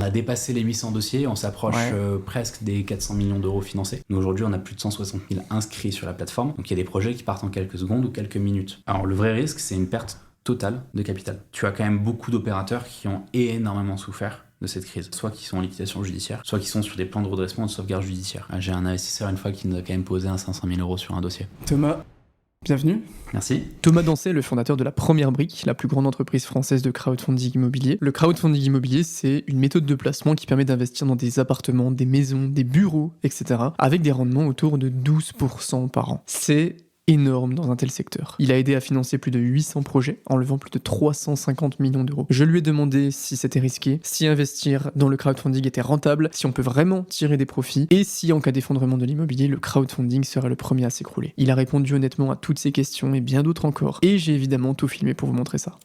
On a dépassé les 800 dossiers, on s'approche presque des 400 millions d'euros financés. Nous, aujourd'hui, on a plus de 160 000 inscrits sur la plateforme. Donc, il y a des projets qui partent en quelques secondes ou quelques minutes. Alors, le vrai risque, c'est une perte totale de capital. Tu as quand même beaucoup d'opérateurs qui ont énormément souffert de cette crise. Soit qui sont en liquidation judiciaire, soit qui sont sur des plans de redressement ou de sauvegarde judiciaire. J'ai un investisseur une fois qui nous a quand même posé un 500 000 euros sur un dossier. Thomas, bienvenue. Merci. Thomas Dancet, le fondateur de La Première Brique, la plus grande entreprise française de crowdfunding immobilier. Le crowdfunding immobilier, c'est une méthode de placement qui permet d'investir dans des appartements, des maisons, des bureaux, etc. avec des rendements autour de 12% par an. C'est énorme dans un tel secteur. Il a aidé à financer plus de 800 projets en levant plus de 350 millions d'euros. Je lui ai demandé si c'était risqué, si investir dans le crowdfunding était rentable, si on peut vraiment tirer des profits et si en cas d'effondrement de l'immobilier, le crowdfunding serait le premier à s'écrouler. Il a répondu honnêtement à toutes ces questions et bien d'autres encore. Et j'ai évidemment tout filmé pour vous montrer ça.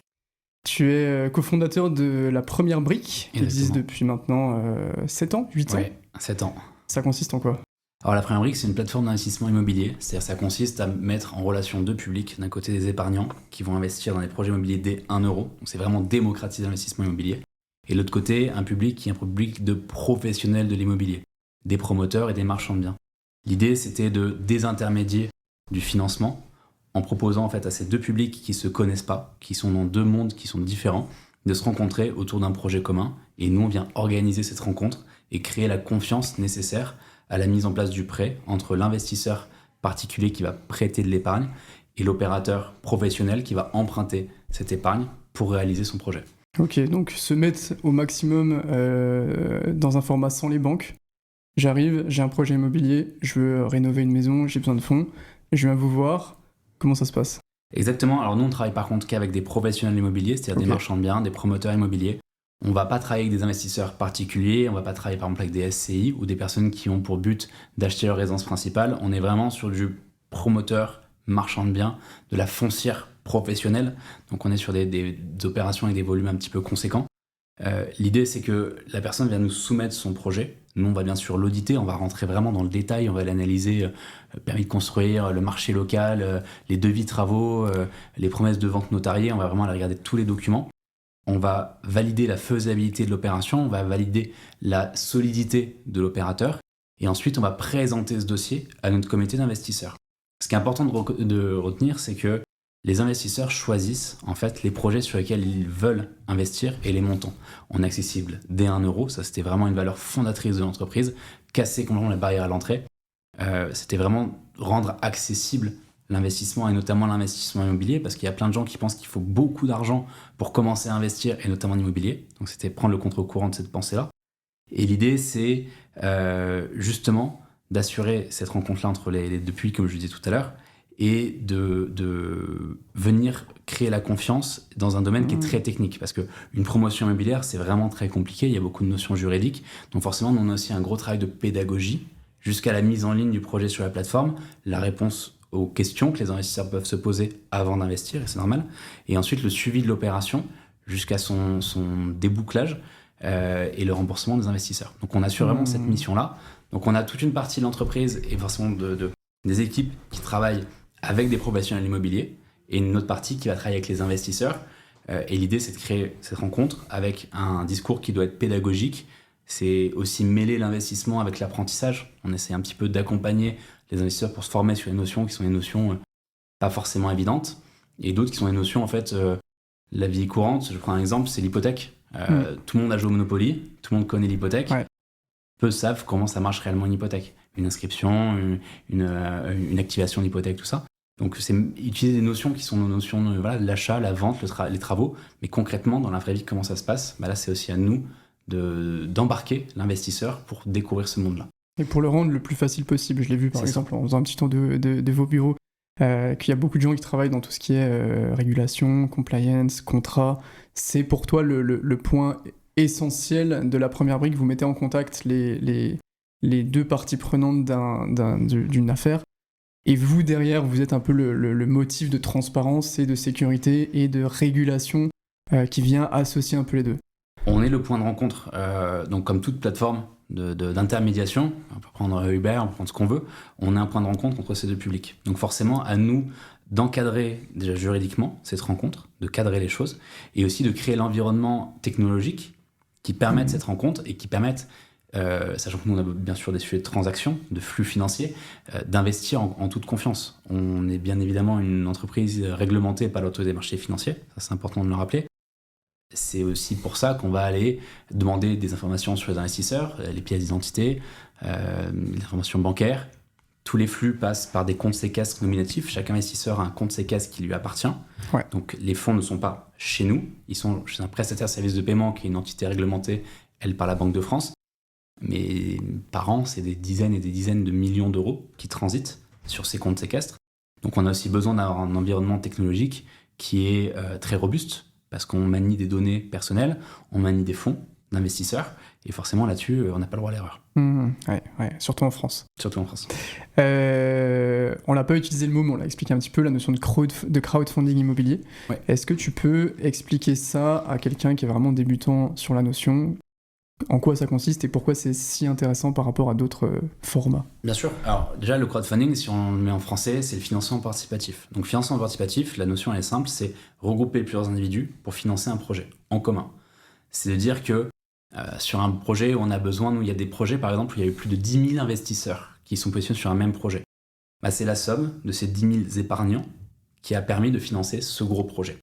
Tu es cofondateur de La Première Brique, qui existe depuis maintenant 7 ans, 8 ans. Oui, 7 ans. Ça consiste en quoi ? Alors la Première Brique, c'est une plateforme d'investissement immobilier, c'est-à-dire ça consiste à mettre en relation deux publics, d'un côté des épargnants qui vont investir dans des projets immobiliers dès 1 euro, donc c'est vraiment démocratiser l'investissement immobilier, et de l'autre côté un public qui est un public de professionnels de l'immobilier, des promoteurs et des marchands de biens. L'idée c'était de désintermédier du financement en proposant en fait à ces deux publics qui se connaissent pas, qui sont dans deux mondes qui sont différents, de se rencontrer autour d'un projet commun, et nous on vient organiser cette rencontre et créer la confiance nécessaire à la mise en place du prêt entre l'investisseur particulier qui va prêter de l'épargne et l'opérateur professionnel qui va emprunter cette épargne pour réaliser son projet. Ok, donc se mettre au maximum dans un format sans les banques. J'arrive, j'ai un projet immobilier, je veux rénover une maison, j'ai besoin de fonds, je viens vous voir, comment ça se passe ? Exactement, alors nous on travaille par contre qu'avec des professionnels immobiliers, c'est-à-dire des marchands de biens, des promoteurs immobiliers. On ne va pas travailler avec des investisseurs particuliers, on ne va pas travailler par exemple avec des SCI ou des personnes qui ont pour but d'acheter leur résidence principale. On est vraiment sur du promoteur, marchand de biens, de la foncière professionnelle. Donc on est sur des opérations avec des volumes un petit peu conséquents. L'idée c'est que la personne vient nous soumettre son projet. Nous on va bien sûr l'auditer, on va rentrer vraiment dans le détail, on va l'analyser, permis de construire, le marché local, les devis travaux, les promesses de vente notariées, on va vraiment aller regarder tous les documents. On va valider la faisabilité de l'opération, on va valider la solidité de l'opérateur, et ensuite on va présenter ce dossier à notre comité d'investisseurs. Ce qui est important de retenir, c'est que les investisseurs choisissent en fait les projets sur lesquels ils veulent investir et les montants. On est accessible dès 1 euro, ça c'était vraiment une valeur fondatrice de l'entreprise, casser complètement les barrières à l'entrée. C'était vraiment rendre accessible l'investissement et notamment l'investissement immobilier, parce qu'il y a plein de gens qui pensent qu'il faut beaucoup d'argent pour commencer à investir, et notamment en immobilier. Donc c'était prendre le contre-courant de cette pensée-là. Et l'idée, c'est justement d'assurer cette rencontre-là entre les deux puits, comme je le disais tout à l'heure, et de venir créer la confiance dans un domaine qui est très technique. Parce qu'une promotion immobilière, c'est vraiment très compliqué, il y a beaucoup de notions juridiques. Donc forcément, on a aussi un gros travail de pédagogie, jusqu'à la mise en ligne du projet sur la plateforme, la réponse aux questions que les investisseurs peuvent se poser avant d'investir, et c'est normal, et ensuite le suivi de l'opération jusqu'à son débouclage et le remboursement des investisseurs. Donc on assure vraiment cette mission-là. Donc on a toute une partie de l'entreprise et forcément des équipes qui travaillent avec des professionnels immobiliers, et une autre partie qui va travailler avec les investisseurs. Et l'idée, c'est de créer cette rencontre avec un discours qui doit être pédagogique. C'est aussi mêler l'investissement avec l'apprentissage. On essaie un petit peu d'accompagner les investisseurs pour se former sur des notions qui sont des notions pas forcément évidentes, et d'autres qui sont des notions en fait la vie courante. Je prends un exemple, c'est l'hypothèque. Tout le monde a joué au Monopoly, tout le monde connaît l'hypothèque. Ouais. Peu savent comment ça marche réellement une hypothèque, une inscription, une activation d'hypothèque, tout ça. Donc c'est utiliser des notions qui sont nos notions de l'achat, la vente, les travaux, mais concrètement dans la vraie vie comment ça se passe. Là c'est aussi à nous d'embarquer l'investisseur pour découvrir ce monde-là. Et pour le rendre le plus facile possible, je l'ai vu par exemple en faisant un petit tour de vos bureaux, qu'il y a beaucoup de gens qui travaillent dans tout ce qui est régulation, compliance, contrat. C'est pour toi le point essentiel de La Première Brique. Vous mettez en contact les deux parties prenantes d'une affaire. Et vous, derrière, vous êtes un peu le motif de transparence et de sécurité et de régulation qui vient associer un peu les deux. On est le point de rencontre, donc comme toute plateforme d'intermédiation, on peut prendre Uber, on peut prendre ce qu'on veut, on est un point de rencontre entre ces deux publics. Donc forcément, à nous d'encadrer déjà juridiquement cette rencontre, de cadrer les choses, et aussi de créer l'environnement technologique qui permettent cette rencontre et qui permettent, sachant que nous on a bien sûr des sujets de transactions, de flux financiers, d'investir en toute confiance. On est bien évidemment une entreprise réglementée par l'autorité des marchés financiers, ça c'est important de le rappeler. C'est aussi pour ça qu'on va aller demander des informations sur les investisseurs, les pièces d'identité, les informations bancaires. Tous les flux passent par des comptes séquestres nominatifs. Chaque investisseur a un compte séquestre qui lui appartient. Ouais. Donc les fonds ne sont pas chez nous, ils sont chez un prestataire de services de paiement qui est une entité réglementée, elle, par la Banque de France. Mais par an, c'est des dizaines et des dizaines de millions d'euros qui transitent sur ces comptes séquestres. Donc on a aussi besoin d'avoir un environnement technologique qui est très robuste, parce qu'on manie des données personnelles, on manie des fonds d'investisseurs, et forcément là-dessus, on n'a pas le droit à l'erreur. Ouais, surtout en France. Surtout en France. On l'a pas utilisé le mot, mais on l'a expliqué un petit peu, la notion de crowdfunding immobilier. Ouais. Est-ce que tu peux expliquer ça à quelqu'un qui est vraiment débutant sur la notion ? En quoi ça consiste et pourquoi c'est si intéressant par rapport à d'autres formats ? Bien sûr. Alors déjà, le crowdfunding, si on le met en français, c'est le financement participatif. Donc financement participatif, la notion elle est simple, c'est regrouper plusieurs individus pour financer un projet en commun. C'est de dire que sur un projet où on a besoin, nous il y a des projets par exemple où il y a eu plus de 10 000 investisseurs qui sont positionnés sur un même projet. C'est la somme de ces 10 000 épargnants qui a permis de financer ce gros projet.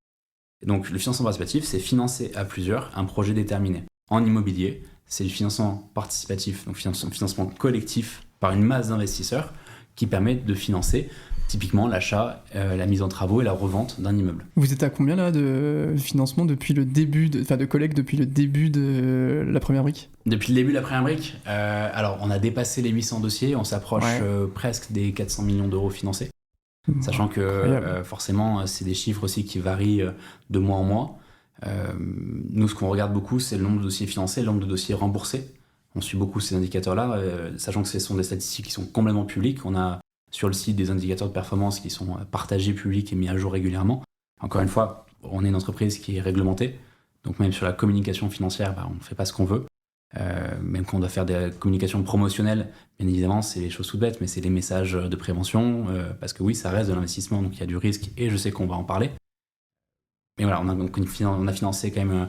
Et donc le financement participatif, c'est financer à plusieurs un projet déterminé. En immobilier, c'est le financement participatif, donc financement collectif par une masse d'investisseurs qui permet de financer typiquement l'achat, la mise en travaux et la revente d'un immeuble. Vous êtes à combien là de financement depuis le début, de collecte depuis le début de la première brique ? Depuis le début de la première brique, alors on a dépassé les 800 dossiers, on s'approche presque des 400 millions d'euros financés. Sachant que forcément, c'est des chiffres aussi qui varient de mois en mois. Nous, ce qu'on regarde beaucoup, c'est le nombre de dossiers financés, le nombre de dossiers remboursés. On suit beaucoup ces indicateurs-là, sachant que ce sont des statistiques qui sont complètement publiques. On a sur le site des indicateurs de performance qui sont partagés, publics et mis à jour régulièrement. Encore une fois, on est une entreprise qui est réglementée, donc même sur la communication financière, on ne fait pas ce qu'on veut. Même quand on doit faire des communications promotionnelles, bien évidemment, c'est les choses toutes bêtes, mais c'est les messages de prévention, parce que oui, ça reste de l'investissement, donc il y a du risque, et je sais qu'on va en parler. Mais voilà, on a financé quand même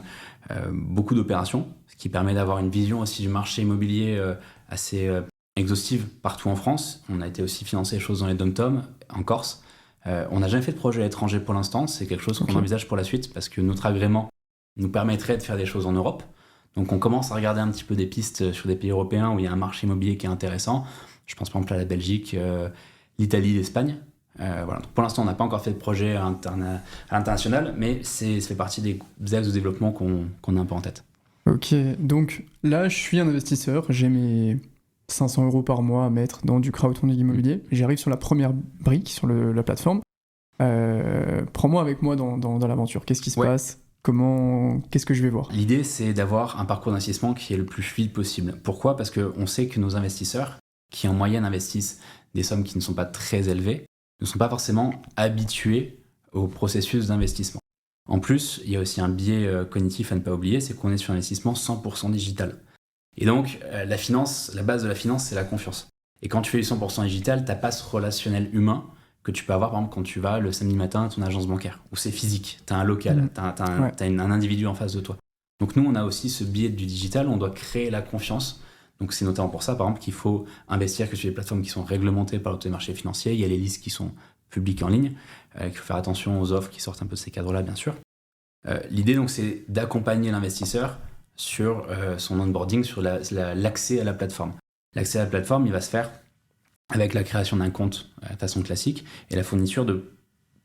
beaucoup d'opérations, ce qui permet d'avoir une vision aussi du marché immobilier assez exhaustive partout en France. On a été aussi financé des choses dans les dom-toms, en Corse. On n'a jamais fait de projet à l'étranger pour l'instant, c'est quelque chose qu'on envisage pour la suite, parce que notre agrément nous permettrait de faire des choses en Europe. Donc on commence à regarder un petit peu des pistes sur des pays européens où il y a un marché immobilier qui est intéressant. Je pense par exemple à la Belgique, l'Italie, l'Espagne. Voilà. Donc, pour l'instant, on n'a pas encore fait de projet à l'international, mais ça fait partie des axes de développement qu'on a un peu en tête. Ok, donc là, je suis un investisseur, j'ai mes 500 € par mois à mettre dans du crowdfunding immobilier. J'arrive sur la première brique, sur la plateforme. Prends-moi avec moi dans l'aventure. Qu'est-ce qui se passe ? Qu'est-ce que je vais voir ? L'idée, c'est d'avoir un parcours d'investissement qui est le plus fluide possible. Pourquoi ? Parce qu'on sait que nos investisseurs, qui en moyenne investissent des sommes qui ne sont pas très élevées, ne sont pas forcément habitués au processus d'investissement. En plus, il y a aussi un biais cognitif à ne pas oublier, c'est qu'on est sur un investissement 100% digital. Et donc, la base de la finance, c'est la confiance. Et quand tu fais du 100% digital, tu n'as pas ce relationnel humain que tu peux avoir, par exemple, quand tu vas le samedi matin à ton agence bancaire, où c'est physique, tu as un local, tu as un individu en face de toi. Donc nous, on a aussi ce biais du digital, on doit créer la confiance. Donc c'est notamment pour ça, par exemple, qu'il faut investir que sur les plateformes qui sont réglementées par l'autorité des marchés financiers. Il y a les listes qui sont publiques en ligne. Il faut faire attention aux offres qui sortent un peu de ces cadres-là, bien sûr. L'idée, donc, c'est d'accompagner l'investisseur sur son onboarding, sur l'accès à la plateforme. L'accès à la plateforme, il va se faire avec la création d'un compte de façon classique et la fourniture de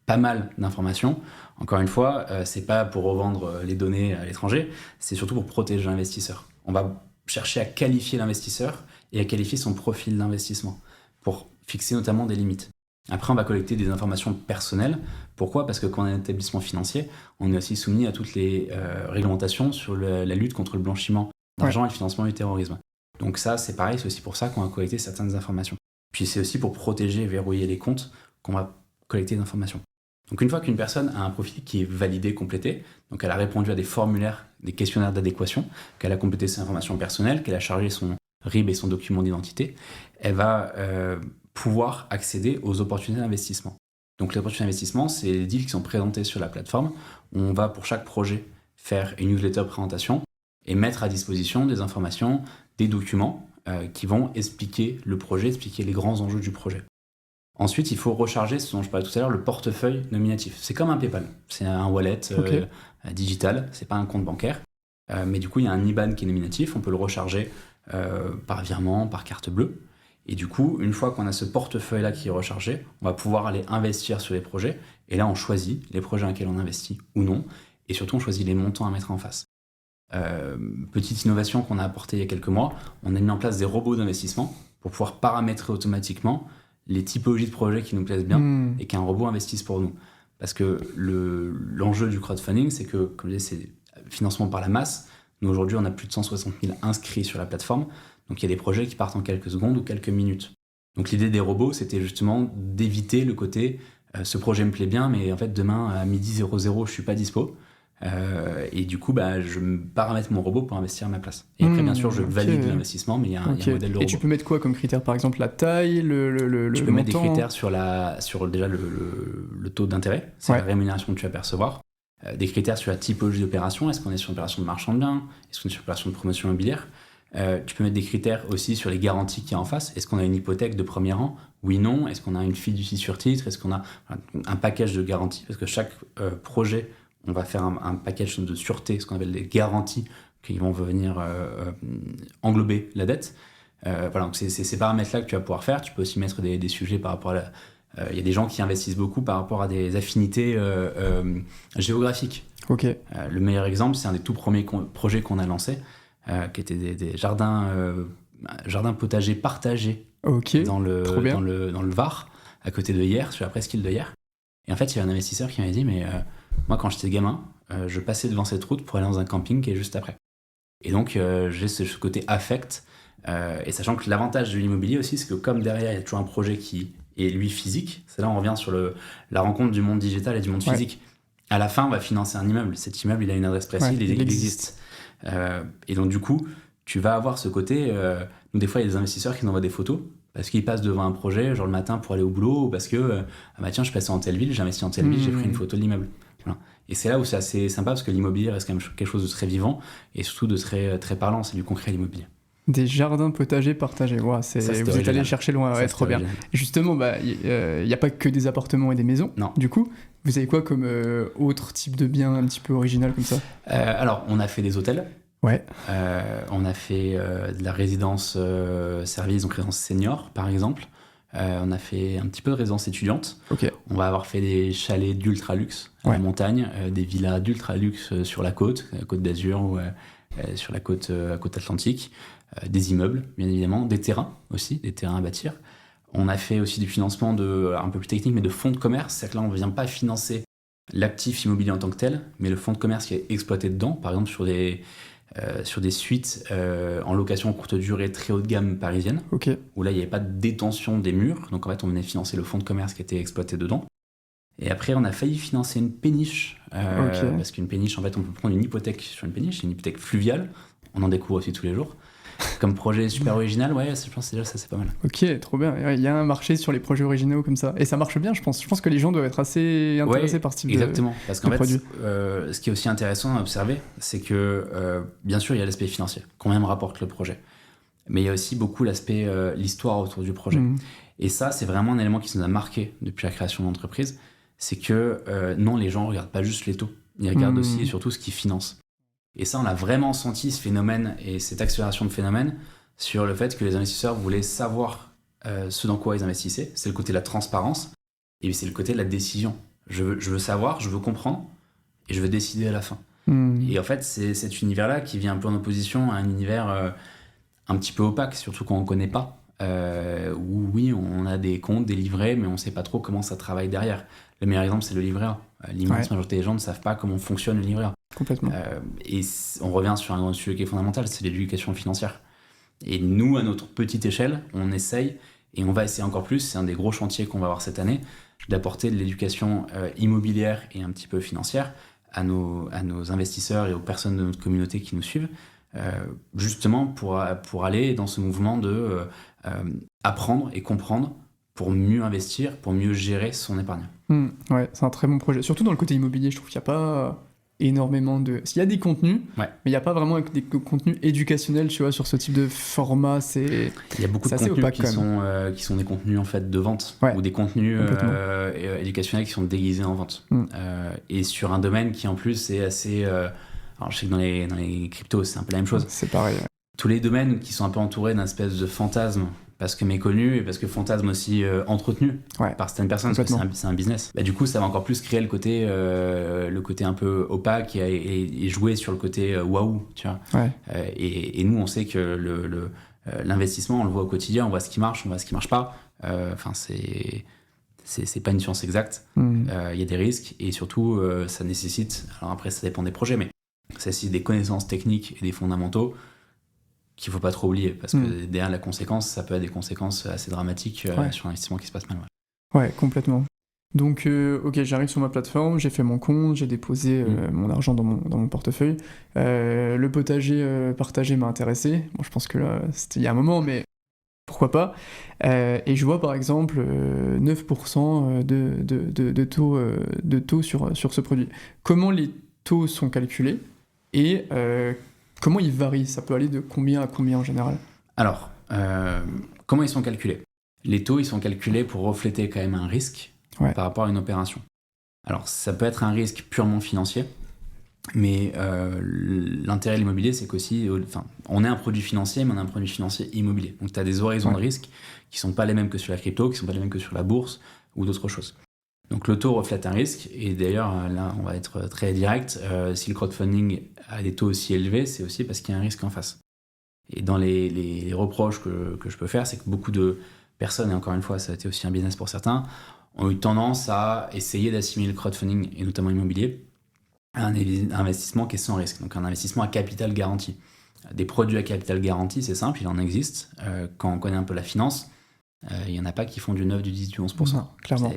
pas mal d'informations. Encore une fois, c'est pas pour revendre les données à l'étranger, c'est surtout pour protéger l'investisseur. On va chercher à qualifier l'investisseur et à qualifier son profil d'investissement pour fixer notamment des limites. Après, on va collecter des informations personnelles. Pourquoi ? Parce que quand on est un établissement financier, on est aussi soumis à toutes les réglementations sur la lutte contre le blanchiment d'argent et le financement du terrorisme. Donc ça, c'est pareil, c'est aussi pour ça qu'on va collecter certaines informations. Puis c'est aussi pour protéger et verrouiller les comptes qu'on va collecter des informations. Donc une fois qu'une personne a un profil qui est validé, complété, donc elle a répondu à des formulaires, des questionnaires d'adéquation, qu'elle a complété ses informations personnelles, qu'elle a chargé son RIB et son document d'identité, elle va pouvoir accéder aux opportunités d'investissement. Donc les opportunités d'investissement, c'est les deals qui sont présentés sur la plateforme. On va pour chaque projet faire une newsletter présentation et mettre à disposition des informations, des documents qui vont expliquer le projet, expliquer les grands enjeux du projet. Ensuite, il faut recharger ce dont je parlais tout à l'heure, le portefeuille nominatif. C'est comme un PayPal, c'est un wallet digital, c'est pas un compte bancaire, mais du coup, il y a un IBAN qui est nominatif, on peut le recharger par virement, par carte bleue. Et du coup, une fois qu'on a ce portefeuille-là qui est rechargé, on va pouvoir aller investir sur les projets. Et là, on choisit les projets dans lesquels on investit ou non. Et surtout, on choisit les montants à mettre en face. Petite innovation qu'on a apportée il y a quelques mois, on a mis en place des robots d'investissement pour pouvoir paramétrer automatiquement les typologies de projets qui nous plaisent bien et qu'un robot investisse pour nous. Parce que l'enjeu du crowdfunding, c'est que, comme je disais, c'est financement par la masse. Nous, aujourd'hui, on a plus de 160 000 inscrits sur la plateforme. Donc, il y a des projets qui partent en quelques secondes ou quelques minutes. Donc, l'idée des robots, c'était justement d'éviter le côté ce projet me plaît bien, mais en fait, demain, à 12h00, je ne suis pas dispo. Et du coup, je me paramètre mon robot pour investir à ma place. Et après, bien sûr, je valide l'investissement, mais il y a un modèle de robot. Et tu peux mettre quoi comme critère? Par exemple, la taille, le Tu peux mettre des montant critères sur déjà le taux d'intérêt, c'est la rémunération que tu vas percevoir. Des critères sur la typologie d'opération. Est-ce qu'on est sur une opération de marchand de biens? Est-ce qu'on est sur une opération de promotion immobilière? Tu peux mettre des critères aussi sur les garanties qu'il y a en face. Est-ce qu'on a une hypothèque de premier rang? Oui, non. Est-ce qu'on a une fiducie sur titre? Est-ce qu'on a un package de garanties? Parce que chaque projet, on va faire un package de sûreté, ce qu'on appelle des garanties qui vont venir englober la dette. Voilà, donc c'est ces paramètres-là que tu vas pouvoir faire. Tu peux aussi mettre des sujets par rapport à il y a des gens qui investissent beaucoup par rapport à des affinités géographiques. Le meilleur exemple, c'est un des tout premiers projets qu'on a lancé, qui était des jardins potagers partagés dans le Var, à côté de Hyères, sur la presqu'île de Hyères. Et en fait, il y avait un investisseur qui m'avait dit, mais moi, quand j'étais gamin, je passais devant cette route pour aller dans un camping qui est juste après. Et donc, j'ai ce côté affect. Et sachant que l'avantage de l'immobilier aussi, c'est que comme derrière, il y a toujours un projet qui est, lui, physique, c'est là on revient sur la rencontre du monde digital et du monde physique. À la fin, on va financer un immeuble. Cet immeuble, il a une adresse précise, il existe. Et donc, du coup, tu vas avoir ce côté... nous, des fois, il y a des investisseurs qui nous envoient des photos parce qu'ils passent devant un projet, genre le matin pour aller au boulot, ou parce que, tiens, je passais en telle ville, j'ai investi en telle ville, j'ai pris une photo de l'immeuble. Voilà. Et c'est là où c'est assez sympa parce que l'immobilier reste quand même quelque chose de très vivant et surtout de très, très parlant, c'est du concret l'immobilier. Des jardins potagers partagés, wow, vous êtes allé chercher loin, trop bien. Et justement, il n'y a pas que des appartements et des maisons. Non. Du coup, vous avez quoi comme autre type de bien un petit peu original comme ça? Alors, on a fait des hôtels. On a fait de la résidence service, donc résidence senior par exemple. On a fait un petit peu de résidence étudiante. On va avoir fait des chalets d'ultra luxe à la montagne, des villas d'ultra luxe sur la côte d'Azur ou sur la côte atlantique, des immeubles bien évidemment, des terrains aussi, des terrains à bâtir. On a fait aussi du financement un peu plus technique, mais de fonds de commerce. C'est-à-dire que là, on ne vient pas financer l'actif immobilier en tant que tel, mais le fonds de commerce qui est exploité dedans, par exemple sur des suites en location courte durée très haut de gamme parisienne, où là il n'y avait pas de détention des murs, donc en fait on venait financer le fonds de commerce qui était exploité dedans. Et après on a failli financer une péniche, parce qu'une péniche en fait on peut prendre une hypothèque sur une péniche, c'est une hypothèque fluviale, on en découvre aussi tous les jours. Comme projet super original, je pense que déjà ça c'est pas mal. Trop bien, il y a un marché sur les projets originaux comme ça, et ça marche bien je pense que les gens doivent être assez intéressés par ce type exactement. Parce qu'en fait, produit. Ce qui est aussi intéressant à observer, c'est que bien sûr il y a l'aspect financier, combien me rapporte le projet, mais il y a aussi beaucoup l'aspect, l'histoire autour du projet. Et ça c'est vraiment un élément qui nous a marqué depuis la création de l'entreprise, c'est que non, les gens regardent pas juste les taux, ils regardent aussi et surtout ce qu'ils financent. Et ça, on a vraiment senti ce phénomène et cette accélération de phénomène sur le fait que les investisseurs voulaient savoir ce dans quoi ils investissaient. C'est le côté de la transparence et c'est le côté de la décision. Je veux savoir, je veux comprendre et je veux décider à la fin. Et en fait, c'est cet univers-là qui vient un peu en opposition à un univers un petit peu opaque, surtout quand on ne connaît pas. Où oui, on a des comptes, des livrets, mais on ne sait pas trop comment ça travaille derrière. Le meilleur exemple, c'est le livret A. L'immense majorité des gens ne savent pas comment fonctionne le livret A. Complètement. Et on revient sur un sujet qui est fondamental, c'est l'éducation financière. Et nous, à notre petite échelle, on essaye, et on va essayer encore plus, c'est un des gros chantiers qu'on va avoir cette année, d'apporter de l'éducation immobilière et un petit peu financière à nos investisseurs et aux personnes de notre communauté qui nous suivent, justement pour aller dans ce mouvement de apprendre et comprendre pour mieux investir, pour mieux gérer son épargne. C'est un très bon projet. Surtout dans le côté immobilier, je trouve qu'il n'y a pas énormément de... Il y a des contenus, Ouais. mais il n'y a pas vraiment des contenus éducationnels, tu vois, sur ce type de format. Il y a beaucoup de assez contenus opaque, qui quand même. sont des contenus en fait de vente, Ouais, ou des contenus complètement. éducationnels qui sont déguisés en vente. Et sur un domaine qui en plus est assez... alors je sais que dans les cryptos c'est un peu la même chose. C'est pareil. Ouais. Tous les domaines qui sont un peu entourés d'un espèce de fantasme, parce que méconnu et parce que fantasme aussi entretenu Ouais, par certaines personnes, parce que complètement. c'est un business. Bah, du coup, ça va encore plus créer le côté un peu opaque et jouer sur le côté waouh, tu vois. Ouais. Et nous, on sait que l'investissement, on le voit au quotidien, on voit ce qui marche, on voit ce qui marche pas. Enfin, c'est pas une science exacte. Il y a des risques et surtout, ça nécessite. Alors après, ça dépend des projets, mais ça nécessite des connaissances techniques et des fondamentaux qu'il faut pas trop oublier, parce que derrière la conséquence, ça peut avoir des conséquences assez dramatiques sur un investissement qui se passe mal. Ouais, complètement. Donc, ok, j'arrive sur ma plateforme, j'ai fait mon compte, j'ai déposé mon argent dans mon portefeuille. Le potager partagé m'a intéressé. Bon, je pense que là, c'était il y a un moment, mais pourquoi pas. Et je vois par exemple 9% de taux sur ce produit. Comment les taux sont calculés et comment ils varient? Ça peut aller de combien à combien en général? Alors, comment ils sont calculés? Les taux, ils sont calculés pour refléter quand même un risque par rapport à une opération. Alors, ça peut être un risque purement financier, mais l'intérêt de l'immobilier, c'est qu'aussi, on est un produit financier, mais on est un produit financier immobilier. Donc, tu as des horizons de risque qui ne sont pas les mêmes que sur la crypto, qui ne sont pas les mêmes que sur la bourse ou d'autres choses. Donc, le taux reflète un risque, et d'ailleurs, là, on va être très direct. Si le crowdfunding a des taux aussi élevés, c'est aussi parce qu'il y a un risque en face. Et dans les reproches que je peux faire, c'est que beaucoup de personnes, et encore une fois, ça a été aussi un business pour certains, ont eu tendance à essayer d'assimiler le crowdfunding, et notamment immobilier, à un investissement qui est sans risque, donc un investissement à capital garanti. Des produits à capital garanti, c'est simple, il en existe. Quand on connaît un peu la finance, il n'y en a pas qui font du 9, du 10, du 11%. Non, clairement.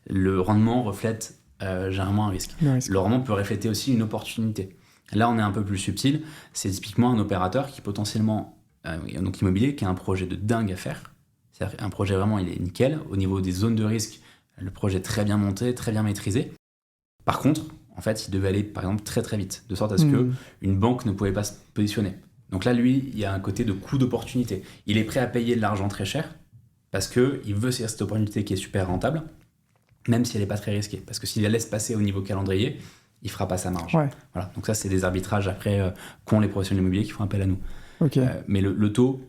Le rendement reflète généralement un risque. Le rendement peut refléter aussi une opportunité. Là, on est un peu plus subtil. C'est typiquement un opérateur qui potentiellement, donc immobilier, qui a un projet de dingue à faire. C'est-à-dire un projet vraiment, il est nickel. Au niveau des zones de risque, le projet est très bien monté, très bien maîtrisé. Par contre, en fait, il devait aller, par exemple, très très vite, de sorte à ce qu'une banque ne pouvait pas se positionner. Donc là, lui, il y a un côté de coût d'opportunité. Il est prêt à payer de l'argent très cher parce qu'il veut saisir cette opportunité qui est super rentable, même si elle n'est pas très risquée. Parce que s'il la laisse passer au niveau calendrier, il ne fera pas sa marge. Ouais. Voilà. Donc ça, c'est des arbitrages après qu'ont les professionnels immobiliers qui font appel à nous. Okay. Mais le taux,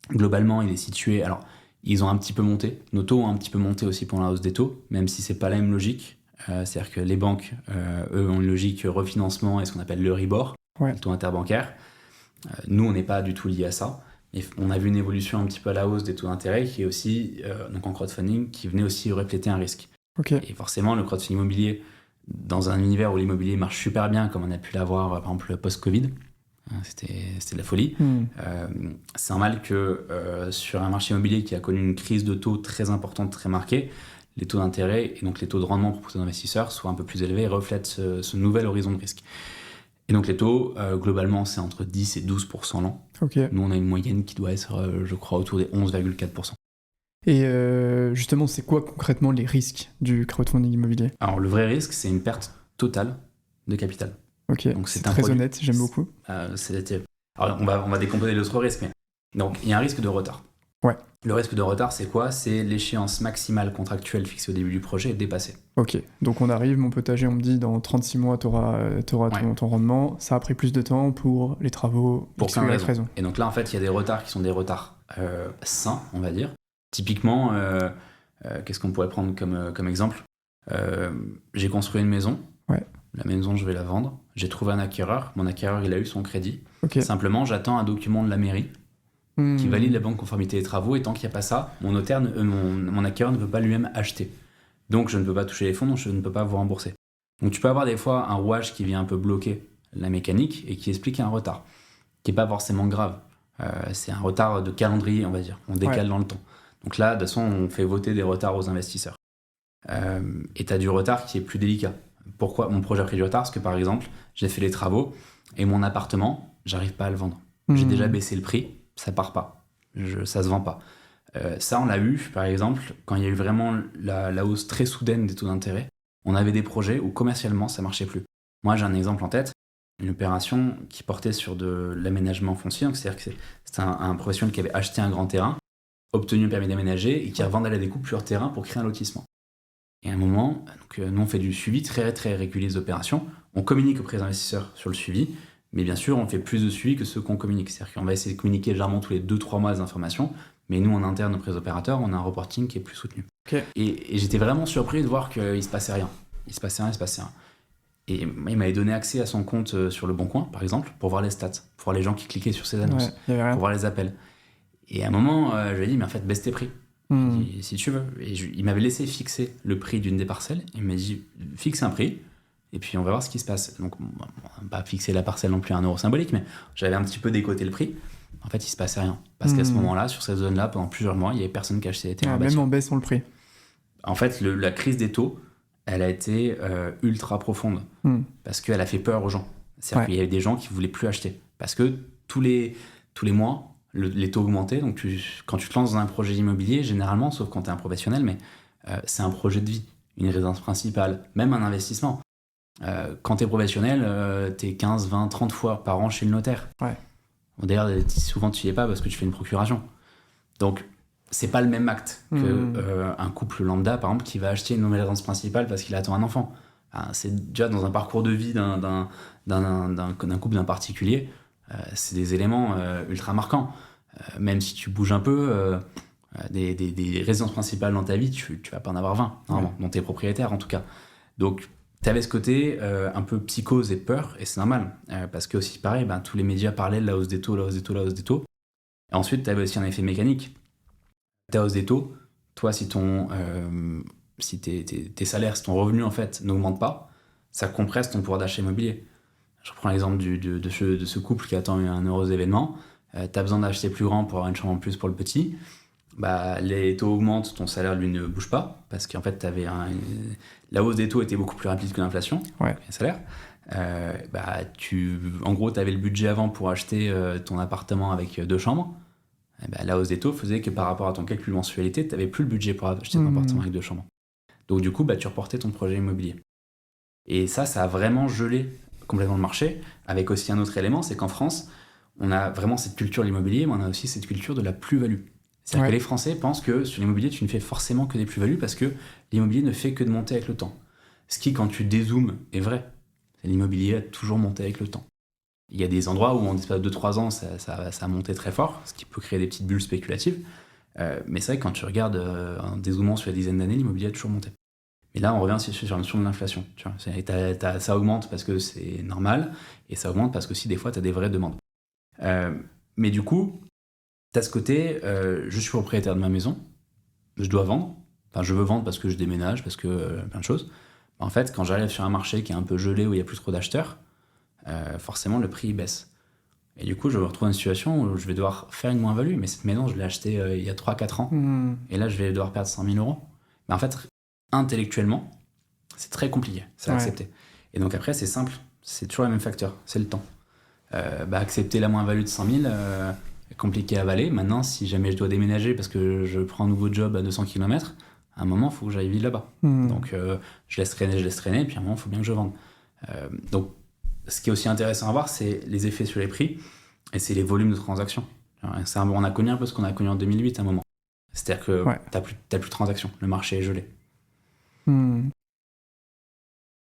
globalement, il est situé... Alors, ils ont un petit peu monté. Nos taux ont un petit peu monté aussi pour la hausse des taux, même si ce n'est pas la même logique. C'est-à-dire que les banques, eux, ont une logique refinancement et ce qu'on appelle le Ribor, le taux interbancaire. Nous, on n'est pas du tout lié à ça. Et on a vu une évolution un petit peu à la hausse des taux d'intérêt qui est aussi, donc en crowdfunding, qui venait aussi refléter un risque. Okay. Et forcément, le crowdfunding immobilier, dans un univers où l'immobilier marche super bien, comme on a pu l'avoir par exemple post-Covid, c'était de la folie. C'est normal que sur un marché immobilier qui a connu une crise de taux très importante, très marquée, les taux d'intérêt et donc les taux de rendement proposés aux investisseurs soient un peu plus élevés et reflètent ce nouvel horizon de risque. Et donc les taux, globalement, c'est entre 10 et 12% l'an. Okay. Nous, on a une moyenne qui doit être, je crois, autour des 11,4%. Et justement, c'est quoi concrètement les risques du crowdfunding immobilier? Alors, le vrai risque, c'est une perte totale de capital. Ok, donc c'est très honnête, j'aime beaucoup. Alors, on va décomposer l'autre risque, mais donc il y a un risque de retard. Ouais. Le risque de retard, c'est quoi? C'est l'échéance maximale contractuelle fixée au début du projet est dépassée. Ok, donc on arrive, mon potager, on me dit dans 36 mois, t'auras ton rendement. Ça a pris plus de temps pour les travaux, pour plein de raisons. Et donc là, en fait, il y a des retards qui sont des retards sains, on va dire. Typiquement, qu'est-ce qu'on pourrait prendre comme exemple? J'ai construit une maison. Ouais. La maison, je vais la vendre. J'ai trouvé un acquéreur. Mon acquéreur, il a eu son crédit. Okay. Simplement, j'attends un document de la mairie qui valide la bonne conformité des travaux. Et tant qu'il n'y a pas ça, mon acquéreur ne peut pas lui-même acheter. Donc, je ne peux pas toucher les fonds, donc je ne peux pas vous rembourser. Donc, tu peux avoir des fois un rouage qui vient un peu bloquer la mécanique et qui explique un retard, qui n'est pas forcément grave. C'est un retard de calendrier, on va dire. On décale dans le temps. Donc là, de toute façon, on fait voter des retards aux investisseurs. Et tu as du retard qui est plus délicat. Pourquoi mon projet a pris du retard? Parce que, par exemple, j'ai fait les travaux et mon appartement, j'arrive pas à le vendre. J'ai déjà baissé le prix, ça part pas. Ça se vend pas. Ça, on l'a eu, par exemple, quand il y a eu vraiment la hausse très soudaine des taux d'intérêt. On avait des projets où commercialement, ça marchait plus. Moi, j'ai un exemple en tête, une opération qui portait sur de l'aménagement foncier. Donc, c'est-à-dire que c'est un professionnel qui avait acheté un grand terrain, obtenu un permis d'aménager et qui revendait à la découpe leur terrain pour créer un lotissement. Et à un moment, donc, nous, on fait du suivi très, très régulier des opérations. On communique auprès des investisseurs sur le suivi, mais bien sûr, on fait plus de suivi que ceux qu'on communique. C'est-à-dire qu'on va essayer de communiquer généralement tous les 2-3 mois des informations, mais nous, en interne, auprès des opérateurs, on a un reporting qui est plus soutenu. Okay. Et j'étais vraiment surpris de voir qu'il se passait rien. Il se passait rien. Et il m'avait donné accès à son compte sur Le Bon Coin, par exemple, pour voir les stats, pour voir les gens qui cliquaient sur ses annonces, pour voir les appels. Et à un moment, je lui ai dit, mais en fait, baisse tes prix. Dit, si tu veux. Et il m'avait laissé fixer le prix d'une des parcelles. Il m'a dit, fixe un prix, et puis on va voir ce qui se passe. Donc, on n'a pas fixé la parcelle non plus à 1 euro symbolique, mais j'avais un petit peu décoté le prix. En fait, il se passait rien. Parce qu'à ce moment-là, sur cette zone-là, pendant plusieurs mois, il n'y avait personne qui achetait les terrains bâtis. Même en baissant le prix. En fait, la crise des taux, elle a été ultra profonde. Parce qu'elle a fait peur aux gens. C'est-à-dire qu'il y avait des gens qui ne voulaient plus acheter. Parce que tous les mois, les taux augmentaient. Donc, quand tu te lances dans un projet immobilier, généralement, sauf quand tu es un professionnel, mais c'est un projet de vie, une résidence principale, même un investissement. Quand tu es professionnel, tu es 15, 20, 30 fois par an chez le notaire. D'ailleurs, souvent, tu n'y es pas parce que tu fais une procuration. Donc, c'est pas le même acte qu'un couple lambda, par exemple, qui va acheter une nouvelle résidence principale parce qu'il attend un enfant. C'est déjà dans un parcours de vie d'un couple, d'un particulier, c'est des éléments ultra marquants. Même si tu bouges un peu, des résidences principales dans ta vie, tu vas pas en avoir 20, normalement, dont t'es propriétaire en tout cas. Donc, t'avais ce côté un peu psychose et peur, et c'est normal, parce que aussi pareil, tous les médias parlaient de la hausse des taux. Et ensuite, t'avais aussi un effet mécanique. Ta hausse des taux, toi, si tes salaires, si ton revenu en fait n'augmente pas, ça compresse ton pouvoir d'achat immobilier. Je reprends l'exemple de ce couple qui attend un heureux événement. Tu as besoin d'acheter plus grand pour avoir une chambre en plus pour le petit. Les taux augmentent, ton salaire lui ne bouge pas parce qu'en fait la hausse des taux était beaucoup plus rapide que l'inflation. Le salaire. En gros, tu avais le budget avant pour acheter ton appartement avec 2 chambres. La hausse des taux faisait que par rapport à ton calcul mensualité, tu n'avais plus le budget pour acheter ton appartement avec 2 chambres. Donc du coup, tu reportais ton projet immobilier. Et ça a vraiment gelé complètement le marché, avec aussi un autre élément, c'est qu'en France, on a vraiment cette culture de l'immobilier, mais on a aussi cette culture de la plus-value. C'est-à-dire que les Français pensent que sur l'immobilier, tu ne fais forcément que des plus-values parce que l'immobilier ne fait que de monter avec le temps. Ce qui, quand tu dézoomes, est vrai. L'immobilier a toujours monté avec le temps. Il y a des endroits où en l'espace de 2-3 ans, ça a monté très fort, ce qui peut créer des petites bulles spéculatives. Mais c'est vrai que quand tu regardes en dézoomant sur la dizaine d'années, l'immobilier a toujours monté. Et là, on revient sur la notion de l'inflation. Tu vois. Ça augmente parce que c'est normal, et ça augmente parce que si des fois, tu as des vraies demandes. Mais du coup, tu as ce côté, je suis propriétaire de ma maison, je dois vendre. Enfin, je veux vendre parce que je déménage, parce que plein de choses. En fait, quand j'arrive sur un marché qui est un peu gelé, où il n'y a plus trop d'acheteurs, forcément, le prix baisse. Et du coup, je me retrouve dans une situation où je vais devoir faire une moins-value. Mais cette maison, je l'ai achetée il y a 3-4 ans. Et là, je vais devoir perdre 100 000 euros. Mais en fait, intellectuellement, c'est très compliqué. C'est accepté. Et donc après, c'est simple. C'est toujours le même facteur. C'est le temps. Accepter la moins-value de 100 000, est compliqué à avaler. Maintenant, si jamais je dois déménager parce que je prends un nouveau job à 200 km, à un moment, il faut que j'aille vivre là-bas. Donc, je laisse traîner. Et puis à un moment, il faut bien que je vende. Donc, ce qui est aussi intéressant à voir, c'est les effets sur les prix et c'est les volumes de transactions. On a connu un peu ce qu'on a connu en 2008 à un moment. C'est-à-dire que t'as plus de transactions, le marché est gelé.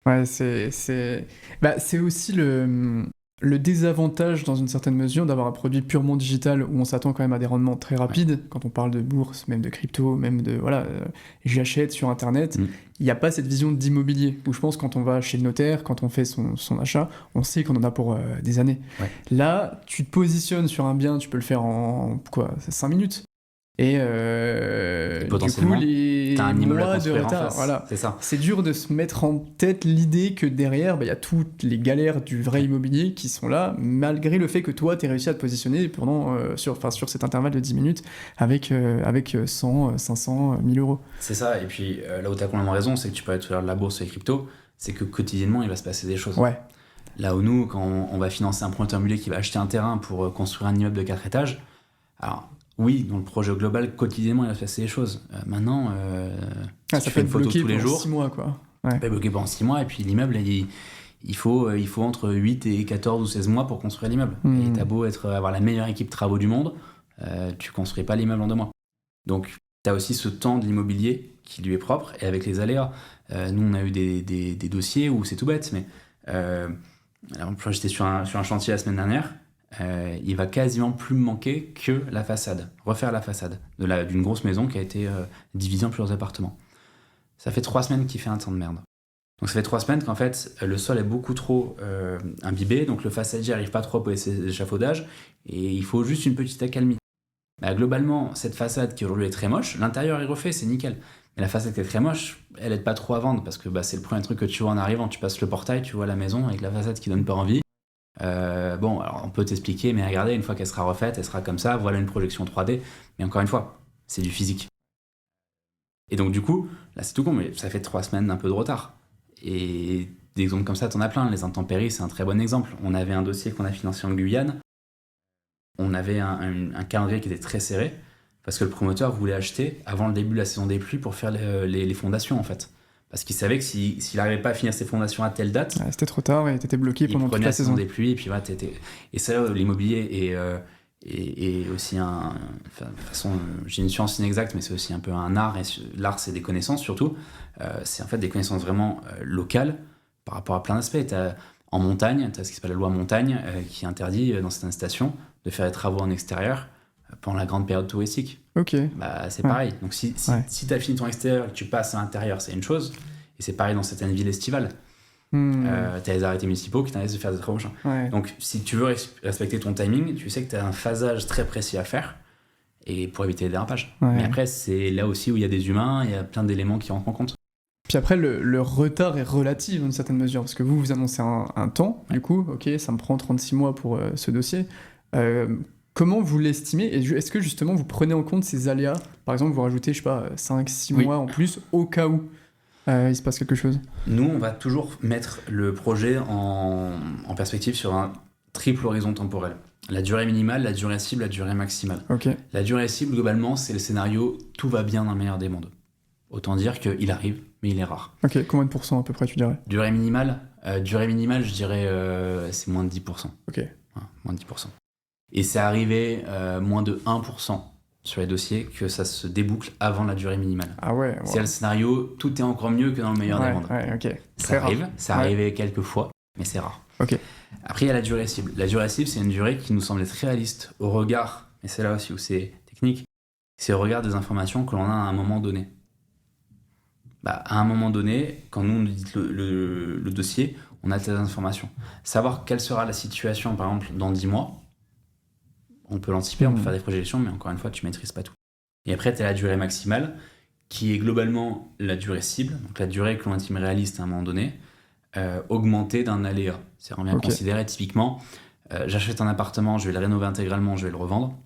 Ouais, c'est aussi le désavantage dans une certaine mesure d'avoir un produit purement digital où on s'attend quand même à des rendements très rapides. Quand on parle de bourse, même de crypto, même de j'achète sur internet, il n'y a pas cette vision d'immobilier où je pense quand on va chez le notaire, quand on fait son achat, on sait qu'on en a pour des années. Là, tu te positionnes sur un bien, tu peux le faire en 5 minutes. Et potentiellement, du coup, t'as un immeuble à mois de construire en retard, face. voilà. C'est ça. C'est dur de se mettre en tête l'idée que derrière, y a toutes les galères du vrai immobilier qui sont là, malgré le fait que toi, t'aies réussi à te positionner pendant, sur cet intervalle de 10 minutes avec 100, 500, 1000 euros. C'est ça. Et puis là où t'as complètement raison, c'est que tu peux être sur la bourse et les cryptos, c'est que quotidiennement, il va se passer des choses. Là où nous, quand on va financer un promoteur immobilier qui va acheter un terrain pour construire un immeuble de 4 étages, alors oui, dans le projet global, quotidiennement, il va se passer des choses. Maintenant, si ça tu peut fais être une photo bloqué tous les pendant jours, 6 mois, quoi. peut être bloqué pendant 6 mois, et puis l'immeuble, il il faut entre 8 et 14 ou 16 mois pour construire l'immeuble. Et t'as beau avoir la meilleure équipe travaux du monde, tu construis pas l'immeuble en 2 mois. Donc, t'as aussi ce temps de l'immobilier qui lui est propre, et avec les aléas. Nous, on a eu des dossiers où c'est tout bête, mais j'étais sur un chantier la semaine dernière, il va quasiment plus me manquer que la façade, refaire la façade d'une grosse maison qui a été divisée en plusieurs appartements. Ça fait 3 semaines qu'il fait un temps de merde. Donc ça fait 3 semaines qu'en fait le sol est beaucoup trop imbibé, donc le façadier n'arrive pas trop à poser ses échafaudages, et il faut juste une petite accalmie. Globalement, cette façade qui aujourd'hui est très moche, l'intérieur est refait, c'est nickel. Mais la façade qui est très moche, elle aide pas trop à vendre, parce que c'est le premier truc que tu vois en arrivant, tu passes le portail, tu vois la maison avec la façade qui donne pas envie. Alors on peut t'expliquer, mais regardez, une fois qu'elle sera refaite, elle sera comme ça, voilà une projection 3D, mais encore une fois, c'est du physique. Et donc du coup, là c'est tout con, mais ça fait 3 semaines d'un peu de retard. Et des exemples comme ça, t'en as plein. Les intempéries, c'est un très bon exemple. On avait un dossier qu'on a financé en Guyane, on avait un calendrier qui était très serré, parce que le promoteur voulait acheter avant le début de la saison des pluies pour faire les fondations, en fait. Parce qu'il savait que s'il n'arrivait pas à finir ses fondations à telle date, c'était trop tard et t'étais bloqué pendant toute la saison des pluies, et puis voilà, et ça, l'immobilier est aussi de toute façon, j'ai une science inexacte, mais c'est aussi un peu un art, et l'art, c'est des connaissances surtout. C'est en fait des connaissances vraiment locales par rapport à plein d'aspects. En montagne, tu as ce qui s'appelle la loi montagne, qui interdit dans certaines stations de faire des travaux en extérieur pendant la grande période touristique. Ok. C'est pareil. Donc si tu as fini ton extérieur et que tu passes à l'intérieur, c'est une chose. Et c'est pareil dans certaines villes estivales. Tu as les arrêtés municipaux qui t'interdisent de faire des travaux. Donc si tu veux respecter ton timing, tu sais que tu as un phasage très précis à faire, et pour éviter les dérapages. Mais après, c'est là aussi où il y a des humains, il y a plein d'éléments qui rentrent en compte. Puis après, le retard est relatif dans une certaine mesure, parce que vous annoncez un temps, du coup, ok, ça me prend 36 mois pour ce dossier. Comment vous l'estimez? Et est-ce que justement vous prenez en compte ces aléas? Par exemple, vous rajoutez, je sais pas, 5-6 mois en plus, au cas où il se passe quelque chose? Nous, on va toujours mettre le projet en perspective sur un triple horizon temporel. La durée minimale, la durée cible, la durée maximale. Okay. La durée cible, globalement, c'est le scénario « tout va bien dans le meilleur des mondes ». Autant dire qu'il arrive, mais il est rare. Ok, combien de pourcents à peu près tu dirais? Durée minimale, je dirais c'est moins de 10%. Ok. Ouais, moins de 10%. Et c'est arrivé moins de 1% sur les dossiers que ça se déboucle avant la durée minimale. Ah ouais. C'est le scénario, tout est encore mieux que dans le meilleur des mondes. Ouais, ok. Ça arrive, ça arrivé quelques fois, mais c'est rare. Ok. Après, il y a la durée cible. La durée cible, c'est une durée qui nous semble être réaliste au regard, et c'est là aussi où c'est technique, c'est au regard des informations que l'on a à un moment donné. À un moment donné, quand nous on dit le dossier, on a des informations. Savoir quelle sera la situation, par exemple, dans 10 mois, on peut l'anticiper, on peut faire des projections, mais encore une fois, tu maîtrises pas tout. Et après, tu as la durée maximale, qui est globalement la durée cible, donc la durée que l'on estime réaliste à un moment donné, augmentée d'un aléa. C'est bien considéré, typiquement, j'achète un appartement, je vais le rénover intégralement, je vais le revendre.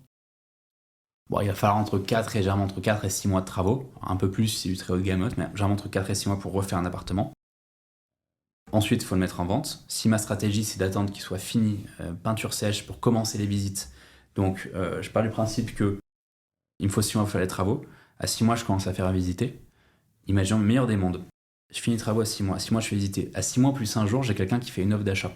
Bon, il va falloir entre 4 et 6 mois de travaux, un peu plus si c'est du très haut de gamme, mais généralement entre 4 et 6 mois pour refaire un appartement. Ensuite, il faut le mettre en vente. Si ma stratégie, c'est d'attendre qu'il soit fini, peinture sèche, pour commencer les visites, donc je pars du principe que il me faut 6 mois pour faire les travaux. À 6 mois, je commence à faire à visiter. Imaginons le meilleur des mondes. Je finis les travaux à 6 mois. À 6 mois, je fais visiter. À 6 mois plus un jour, j'ai quelqu'un qui fait une offre d'achat.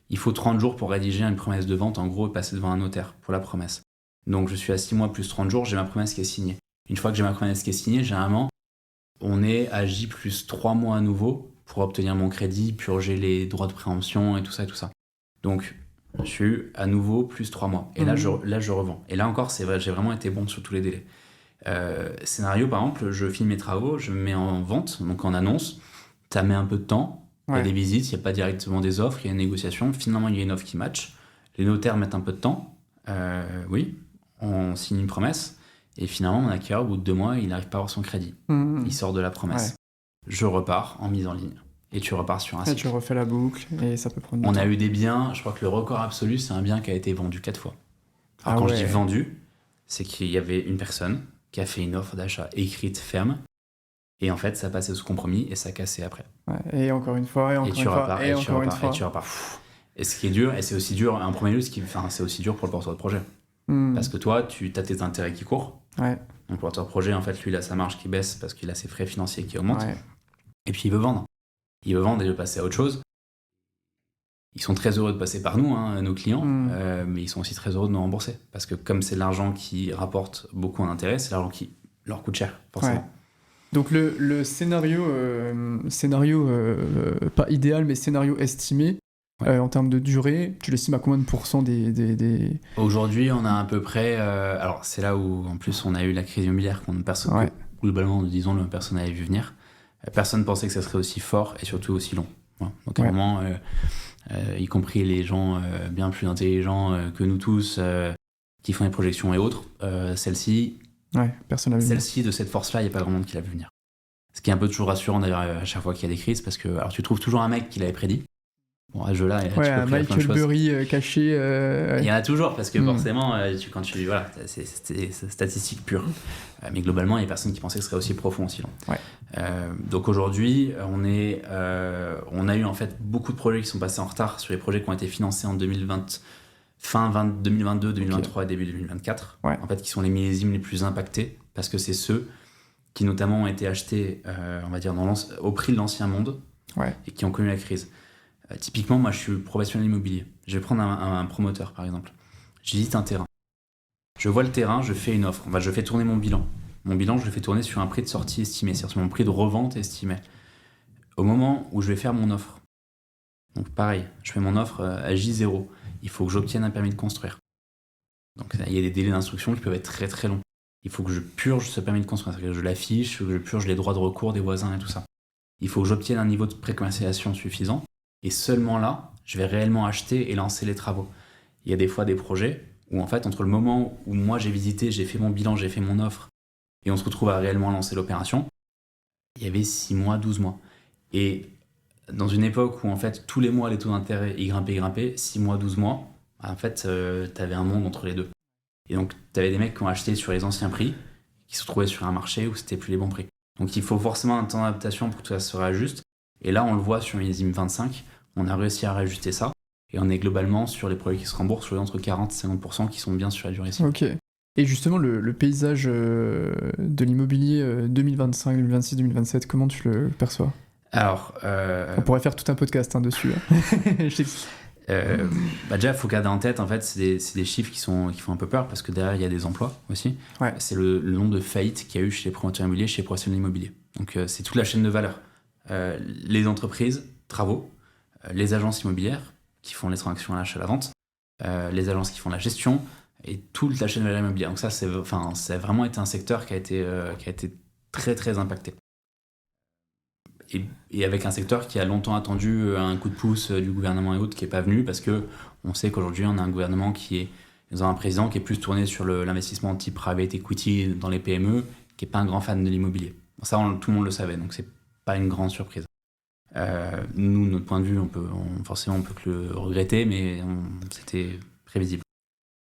Il faut 30 jours pour rédiger une promesse de vente, en gros, et passer devant un notaire pour la promesse. Donc je suis à 6 mois plus 30 jours, j'ai ma promesse qui est signée. Une fois que j'ai ma promesse qui est signée, généralement, on est à J plus 3 mois à nouveau pour obtenir mon crédit, purger les droits de préemption et tout ça et tout ça. Donc je suis à nouveau plus 3 mois. Et là, je revends. Et là encore, c'est vrai, j'ai vraiment été bon sur tous les délais. Scénario, par exemple, je filme mes travaux, je me mets en vente, donc en annonce. Ça met un peu de temps. Il y a des visites, il n'y a pas directement des offres, il y a une négociation. Finalement, il y a une offre qui match. Les notaires mettent un peu de temps. Oui, on signe une promesse. Et finalement, mon acquéreur, au bout de 2 mois, il n'arrive pas à avoir son crédit. Il sort de la promesse. Ouais. Je repars en mise en ligne. Et tu repars sur un site. Et tu refais la boucle, et ça peut prendre du temps. On a eu des biens, je crois que le record absolu, c'est un bien qui a été vendu 4 fois. Alors quand je dis vendu, c'est qu'il y avait une personne qui a fait une offre d'achat écrite, ferme, et en fait, ça passait sous compromis, et ça cassait après. Ouais, et encore une fois, et encore une fois, et encore une fois. Et tu repars. Et ce qui est dur, et c'est aussi dur, en premier lieu, c'est aussi dur pour le porteur de projet. Parce que toi, tu as tes intérêts qui courent. Ouais. Donc le porteur de projet, en fait, lui, il a sa marge qui baisse parce qu'il a ses frais financiers qui augmentent. Ouais. Et puis il veut vendre. Il veut vendre et il veut passer à autre chose. Ils sont très heureux de passer par nous, hein, nos clients, mais ils sont aussi très heureux de nous rembourser. Parce que comme c'est de l'argent qui rapporte beaucoup en intérêt, c'est l'argent qui leur coûte cher, forcément. Ouais. Donc le scénario, pas idéal, mais scénario estimé, en termes de durée, tu l'estimes à combien de pourcents des... Aujourd'hui, on a à peu près... alors, c'est là où, en plus, on a eu la crise immobilière que globalement, disons, personne n'avait vu venir. Personne ne pensait que ça serait aussi fort et surtout aussi long. Voilà. Donc, à un moment, y compris les gens bien plus intelligents que nous tous, qui font des projections et autres, celle-ci, de cette force-là, il n'y a pas grand monde qui l'a vu venir. Ce qui est un peu toujours rassurant d'ailleurs à chaque fois qu'il y a des crises, parce que alors, tu trouves toujours un mec qui l'avait prédit. Bon, à ce jeu-là, tu peux un Michael Burry caché. Il y en a toujours, parce que forcément, voilà, c'est statistique pure. Mais globalement, il y a personne qui pensait que ce serait aussi profond, aussi long. Ouais. Donc aujourd'hui, on a eu en fait beaucoup de projets qui sont passés en retard sur les projets qui ont été financés en 2022, 2023 et début 2024. Ouais. En fait, qui sont les millésimes les plus impactés, parce que c'est ceux qui notamment ont été achetés, on va dire, au prix de l'ancien monde, et qui ont connu la crise. Typiquement, moi, je suis professionnel immobilier. Je vais prendre un promoteur, par exemple. Je visite un terrain. Je vois le terrain, je fais une offre. Je fais tourner mon bilan. Mon bilan, je le fais tourner sur un prix de sortie estimé, c'est-à-dire sur mon prix de revente estimé. Au moment où je vais faire mon offre, donc pareil, je fais mon offre à J0. Il faut que j'obtienne un permis de construire. Donc il y a des délais d'instruction qui peuvent être très très longs. Il faut que je purge ce permis de construire, c'est-à-dire que je l'affiche, que je purge les droits de recours des voisins et tout ça. Il faut que j'obtienne un niveau de précommercialisation suffisant. Et seulement là, je vais réellement acheter et lancer les travaux. Il y a des fois des projets où en fait, entre le moment où moi j'ai visité, j'ai fait mon bilan, j'ai fait mon offre, et on se retrouve à réellement lancer l'opération, il y avait 6 mois, 12 mois. Et dans une époque où en fait, tous les mois, les taux d'intérêt ils grimpaient, 6 mois, 12 mois, en fait, t'avais un monde entre les deux. Et donc, t'avais des mecs qui ont acheté sur les anciens prix, qui se retrouvaient sur un marché où c'était plus les bons prix. Donc, il faut forcément un temps d'adaptation pour que ça se réajuste. Et là, on le voit sur millésime 25, on a réussi à réajuster ça. Et on est globalement sur les projets qui se remboursent, sur les entre 40 et 50% qui sont bien sur la durée ici. Ok. Et justement, le paysage de l'immobilier 2025, 2026, 2027, comment tu le perçois ? Alors, on pourrait faire tout un podcast dessus. Déjà, il faut garder en tête, en fait, c'est des chiffres qui font un peu peur parce que derrière, il y a des emplois aussi. Ouais. C'est le nombre de faillites qu'il y a eu chez les promoteurs immobiliers, chez les professionnels immobiliers. Donc, c'est toute la chaîne de valeur. Les entreprises, travaux, les agences immobilières qui font les transactions à l'achat à la vente, les agences qui font la gestion et toute la chaîne de valeur immobilière. Donc, ça, ça a vraiment été un secteur qui a été très, très impacté. Et avec un secteur qui a longtemps attendu un coup de pouce du gouvernement et autres qui n'est pas venu parce qu'on sait qu'aujourd'hui on a un gouvernement nous avons un président qui est plus tourné sur l'investissement type private equity dans les PME, qui n'est pas un grand fan de l'immobilier. Ça, tout le monde le savait, donc c'est pas une grande surprise. Nous, notre point de vue, forcément on peut que le regretter, mais c'était prévisible.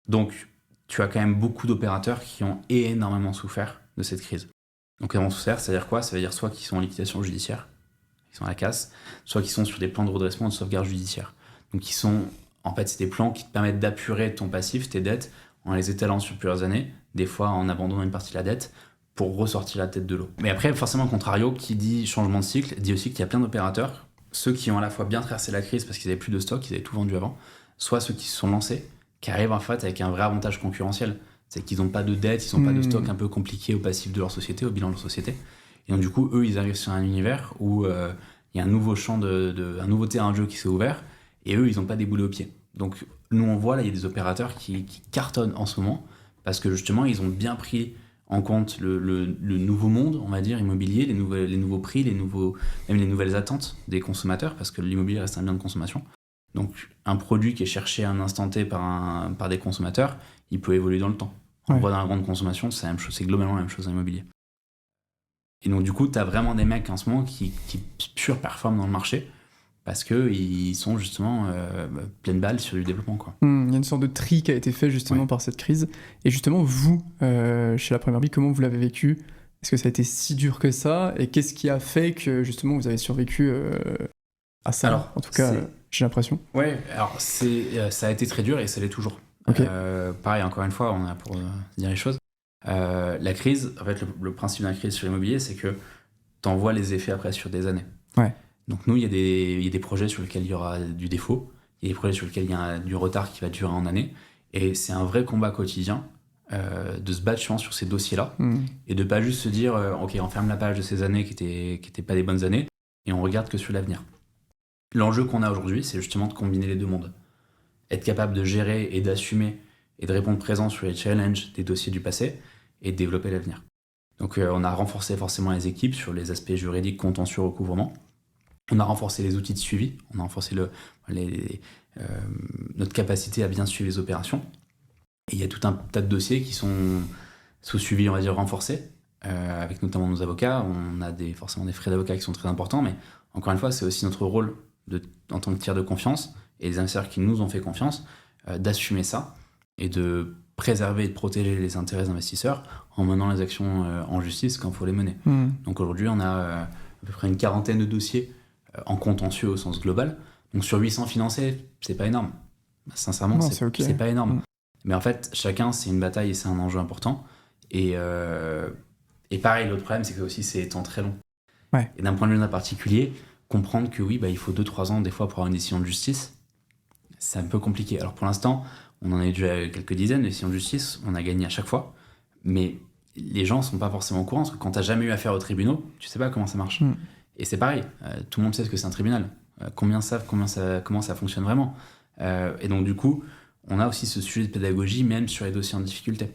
Donc tu as quand même beaucoup d'opérateurs qui ont énormément souffert de cette crise. Donc énormément souffert, c'est-à-dire quoi ? Ça veut dire soit qu'ils sont en liquidation judiciaire, qui sont à la casse, soit qui sont sur des plans de redressement et de sauvegarde judiciaire. Donc c'est des plans qui te permettent d'apurer ton passif, tes dettes, en les étalant sur plusieurs années, des fois en abandonnant une partie de la dette, pour ressortir la tête de l'eau. Mais après, forcément, contrario, qui dit changement de cycle, dit aussi qu'il y a plein d'opérateurs, ceux qui ont à la fois bien traversé la crise parce qu'ils n'avaient plus de stock, ils avaient tout vendu avant, soit ceux qui se sont lancés, qui arrivent en fait avec un vrai avantage concurrentiel. C'est qu'ils n'ont pas de dette, ils n'ont pas de stock un peu compliqué au passif de leur société, au bilan de leur société. Et donc du coup, eux, ils arrivent sur un univers où il y a un nouveau champ, un nouveau terrain de jeu qui s'est ouvert, et eux, ils n'ont pas déboulé au pied. Donc nous, on voit là, il y a des opérateurs qui cartonnent en ce moment, parce que justement, ils ont bien pris en compte le nouveau monde, on va dire, immobilier, les nouveaux prix, même les nouvelles attentes des consommateurs, parce que l'immobilier reste un bien de consommation. Donc un produit qui est cherché à un instant T par des consommateurs, il peut évoluer dans le temps. On voit dans la grande consommation, c'est la même chose, c'est globalement la même chose en immobilier. Et donc du coup, tu as vraiment des mecs en ce moment qui surperforment dans le marché parce qu'ils sont justement pleine balle sur du développement. Il y a une sorte de tri qui a été fait justement par cette crise. Et justement, vous, chez La Première Brique, comment vous l'avez vécu ? Est-ce que ça a été si dur que ça ? Et qu'est-ce qui a fait que justement vous avez survécu à ça ? Alors, en tout cas, j'ai l'impression. Ouais, alors ça a été très dur et ça l'est toujours. Okay. Pareil, encore une fois, on a pour dire les choses. La crise, en fait, le principe de la crise sur l'immobilier, c'est que t'en vois les effets après sur des années. Ouais. Donc nous, il y a des projets sur lesquels il y aura du défaut, Il y a des projets sur lesquels il y a du retard qui va durer en années. Et c'est un vrai combat quotidien de se battre, je pense, sur ces dossiers-là. Et de pas juste se dire, OK, on ferme la page de ces années qui étaient pas des bonnes années et on regarde que sur l'avenir. L'enjeu qu'on a aujourd'hui, c'est justement de combiner les deux mondes. Être capable de gérer et d'assumer et de répondre présent sur les challenges des dossiers du passé et de développer l'avenir. Donc on a renforcé forcément les équipes sur les aspects juridiques, contentieux, recouvrement. On a renforcé les outils de suivi, on a renforcé notre capacité à bien suivre les opérations. Et il y a tout un tas de dossiers qui sont sous suivi, on va dire, renforcé, avec notamment nos avocats. On a forcément des frais d'avocats qui sont très importants, mais encore une fois, c'est aussi notre rôle en tant que tiers de confiance, et les investisseurs qui nous ont fait confiance, d'assumer ça et de préserver et de protéger les intérêts des investisseurs en menant les actions en justice quand il faut les mener. Donc aujourd'hui, on a à peu près une quarantaine de dossiers en contentieux au sens global. Donc sur 800 financés, c'est pas énorme. Sincèrement, Non, c'est pas énorme. Mais en fait, chacun, c'est une bataille et c'est un enjeu important. Et pareil, l'autre problème, c'est que aussi c'est temps très long. Ouais. Et d'un point de vue particulier, comprendre que oui, il faut 2-3 ans des fois pour avoir une décision de justice, c'est un peu compliqué. Alors pour l'instant, on en a eu déjà quelques dizaines de décisions de justice, on a gagné à chaque fois, mais les gens sont pas forcément au courant, parce que quand t'as jamais eu affaire aux tribunaux, tu sais pas comment ça marche. Et c'est pareil, tout le monde sait ce que c'est un tribunal. Combien savent comment ça fonctionne vraiment. Et donc du coup, on a aussi ce sujet de pédagogie, même sur les dossiers en difficulté.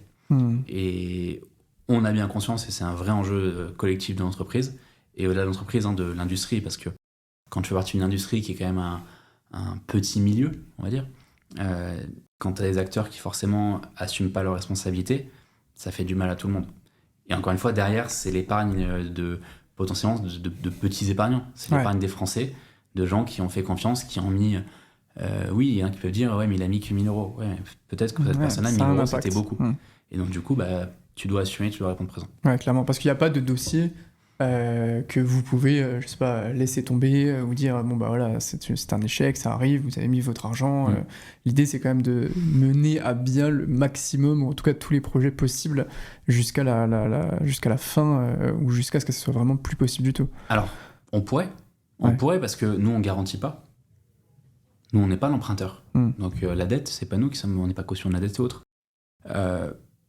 Et on a bien conscience, et c'est un vrai enjeu collectif de l'entreprise, et au-delà de l'entreprise, de l'industrie, parce que quand tu fais partie d'une industrie qui est quand même un petit milieu, on va dire, quand tu as des acteurs qui forcément assument pas leurs responsabilités, ça fait du mal à tout le monde. Et encore une fois, derrière, c'est l'épargne potentiellement de petits épargnants. C'est l'épargne des Français, de gens qui ont fait confiance, qui ont mis... oui, il y en a qui peuvent dire, ouais, mais il a mis que 1 000 €. Ouais, peut-être que cette personne-là, 1 000 €, c'était beaucoup. Et donc, du coup, tu dois assumer, tu dois répondre présent. Ouais, clairement, parce qu'il n'y a pas de dossier que vous pouvez, je sais pas, laisser tomber ou dire, bon, voilà, c'est un échec, ça arrive, vous avez mis votre argent. L'idée, c'est quand même de mener à bien le maximum, ou en tout cas tous les projets possibles, jusqu'à la fin, ou jusqu'à ce que ce soit vraiment plus possible du tout. Alors, on pourrait parce que nous, on garantit pas. Nous, on n'est pas l'emprunteur. Donc, la dette, c'est pas nous on n'est pas caution de la dette et autres.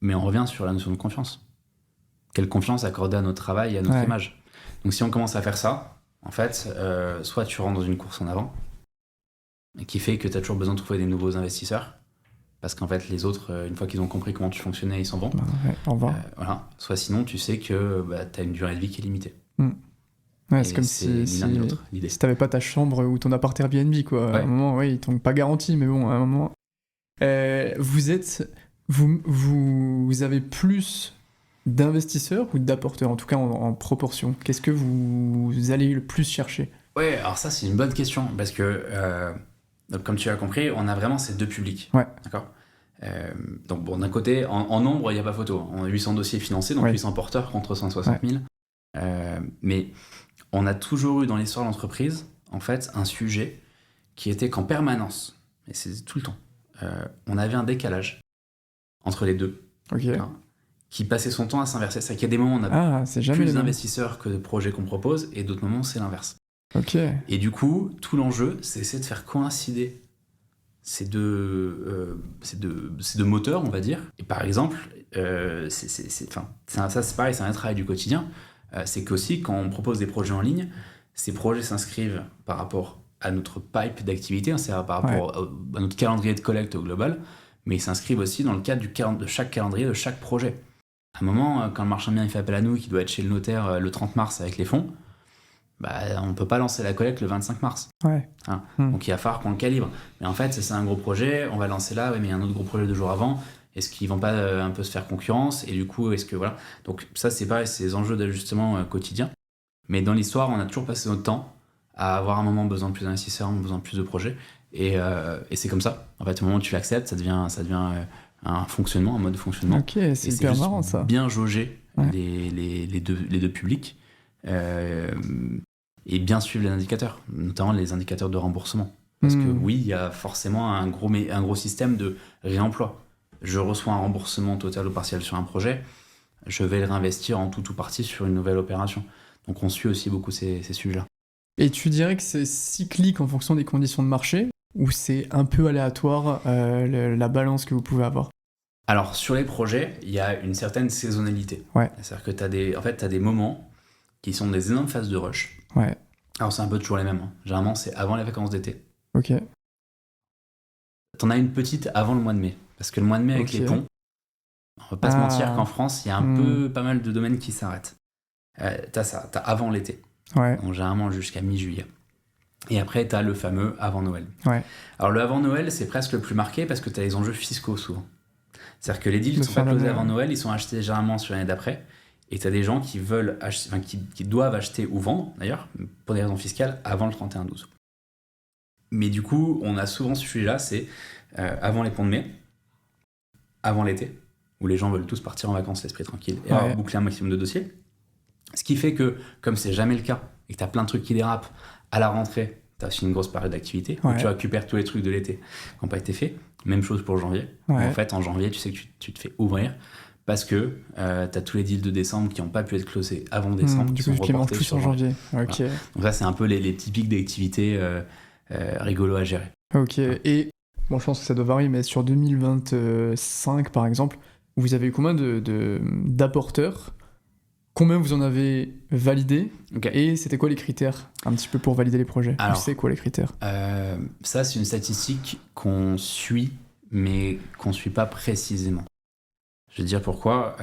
Mais on revient sur la notion de confiance. Quelle confiance accorder à notre travail et à notre image. Donc, si on commence à faire ça, en fait, soit tu rentres dans une course en avant, qui fait que tu as toujours besoin de trouver des nouveaux investisseurs, parce qu'en fait, les autres, une fois qu'ils ont compris comment tu fonctionnais, ils s'en vont. Au revoir. Voilà. Soit sinon, tu sais que tu as une durée de vie qui est limitée. Ouais, c'est comme si t'avais pas ta chambre ou ton appart Airbnb, quoi. À un moment, ils t'ont pas garanti, mais bon, à un moment... Vous avez plus d'investisseurs ou d'apporteurs, en tout cas en proportion? Qu'est-ce que vous allez le plus chercher? Ouais, alors ça, c'est une bonne question, parce que, donc, comme tu as compris, on a vraiment ces deux publics. Ouais. D'accord. Donc, bon, d'un côté, en nombre, il n'y a pas photo. On a 800 dossiers financés, donc 800 porteurs contre 160 000. Mais on a toujours eu dans l'histoire de l'entreprise, en fait, un sujet qui était qu'en permanence, et c'est tout le temps, on avait un décalage entre les deux, qui passait son temps à s'inverser. C'est-à-dire qu'il y a des moments où on a plus d'investisseurs que de projets qu'on propose, et d'autres moments, c'est l'inverse. Et du coup, tout l'enjeu, c'est essayer de faire coïncider ces deux moteurs, on va dire. Et par exemple, ça c'est pareil, c'est un travail du quotidien. C'est qu'aussi, quand on propose des projets en ligne, ces projets s'inscrivent par rapport à notre pipe d'activité, c'est-à-dire par rapport à notre calendrier de collecte au global, mais ils s'inscrivent aussi dans le cadre de chaque calendrier, de chaque projet. À un moment, quand le marchand de biens il fait appel à nous, qui doit être chez le notaire le 30 mars avec les fonds, on ne peut pas lancer la collecte le 25 mars. Donc il va falloir qu'on le calibre. Mais en fait, c'est un gros projet, on va lancer là, mais il y a un autre gros projet 2 jours avant. Est-ce qu'ils ne vont pas un peu se faire concurrence? Et du coup, est-ce que voilà. Donc ça, c'est pareil, c'est des enjeux d'ajustement quotidien. Mais dans l'histoire, on a toujours passé notre temps à avoir un moment besoin de plus d'investisseurs, besoin de plus de projets. Et c'est comme ça. En fait, au moment où tu l'acceptes, ça devient un fonctionnement, un mode de fonctionnement. Ok, c'est hyper marrant ça. Bien jauger les deux publics. Et bien suivre les indicateurs, notamment les indicateurs de remboursement. Parce que oui, il y a forcément un gros système de réemploi. Je reçois un remboursement total ou partiel sur un projet, je vais le réinvestir en tout ou partie sur une nouvelle opération. Donc on suit aussi beaucoup ces sujets-là. Et tu dirais que c'est cyclique en fonction des conditions de marché, ou c'est un peu aléatoire la balance que vous pouvez avoir? Alors, sur les projets, il y a une certaine saisonnalité. Ouais. C'est-à-dire que t'as des moments qui sont des énormes phases de rush. Ouais. Alors, c'est un peu toujours les mêmes. Généralement, c'est avant les vacances d'été. Ok. T'en as une petite avant le mois de mai. Parce que le mois de mai, avec les ponts, on va pas se mentir qu'en France, il y a pas mal de domaines qui s'arrêtent. T'as ça, t'as avant l'été. Ouais. Donc, généralement jusqu'à mi-juillet. Et après, t'as le fameux avant Noël. Ouais. Alors, le avant Noël, c'est presque le plus marqué parce que t'as les enjeux fiscaux souvent. C'est-à-dire que les deals ne sont pas closés avant Noël, ils sont achetés généralement sur l'année d'après. Et t'as des gens qui veulent acheter, qui doivent acheter ou vendre, d'ailleurs, pour des raisons fiscales, avant le 31-12. Mais du coup, on a souvent ce sujet-là, c'est avant les ponts de mai, avant l'été, où les gens veulent tous partir en vacances l'esprit tranquille et avoir bouclé un maximum de dossiers. Ce qui fait que, comme c'est jamais le cas, et que t'as plein de trucs qui dérapent, à la rentrée, t'as aussi une grosse période d'activité, où tu récupères tous les trucs de l'été qui n'ont pas été faits. Même chose pour janvier. En fait, en janvier, tu sais que tu te fais ouvrir parce que t'as tous les deals de décembre qui n'ont pas pu être closés avant décembre. Du coup, qui manquent plus en janvier. Ok. Voilà. Donc ça, c'est un peu les typiques d'activités rigolos à gérer. Ok. Et bon, je pense que ça doit varier, mais sur 2025, par exemple, vous avez eu combien d'apporteurs? Combien vous en avez validé? Et c'était quoi les critères un petit peu pour valider les projets? Alors, c'est quoi les critères? Ça, c'est une statistique qu'on suit, mais qu'on ne suit pas précisément. Je vais te dire pourquoi.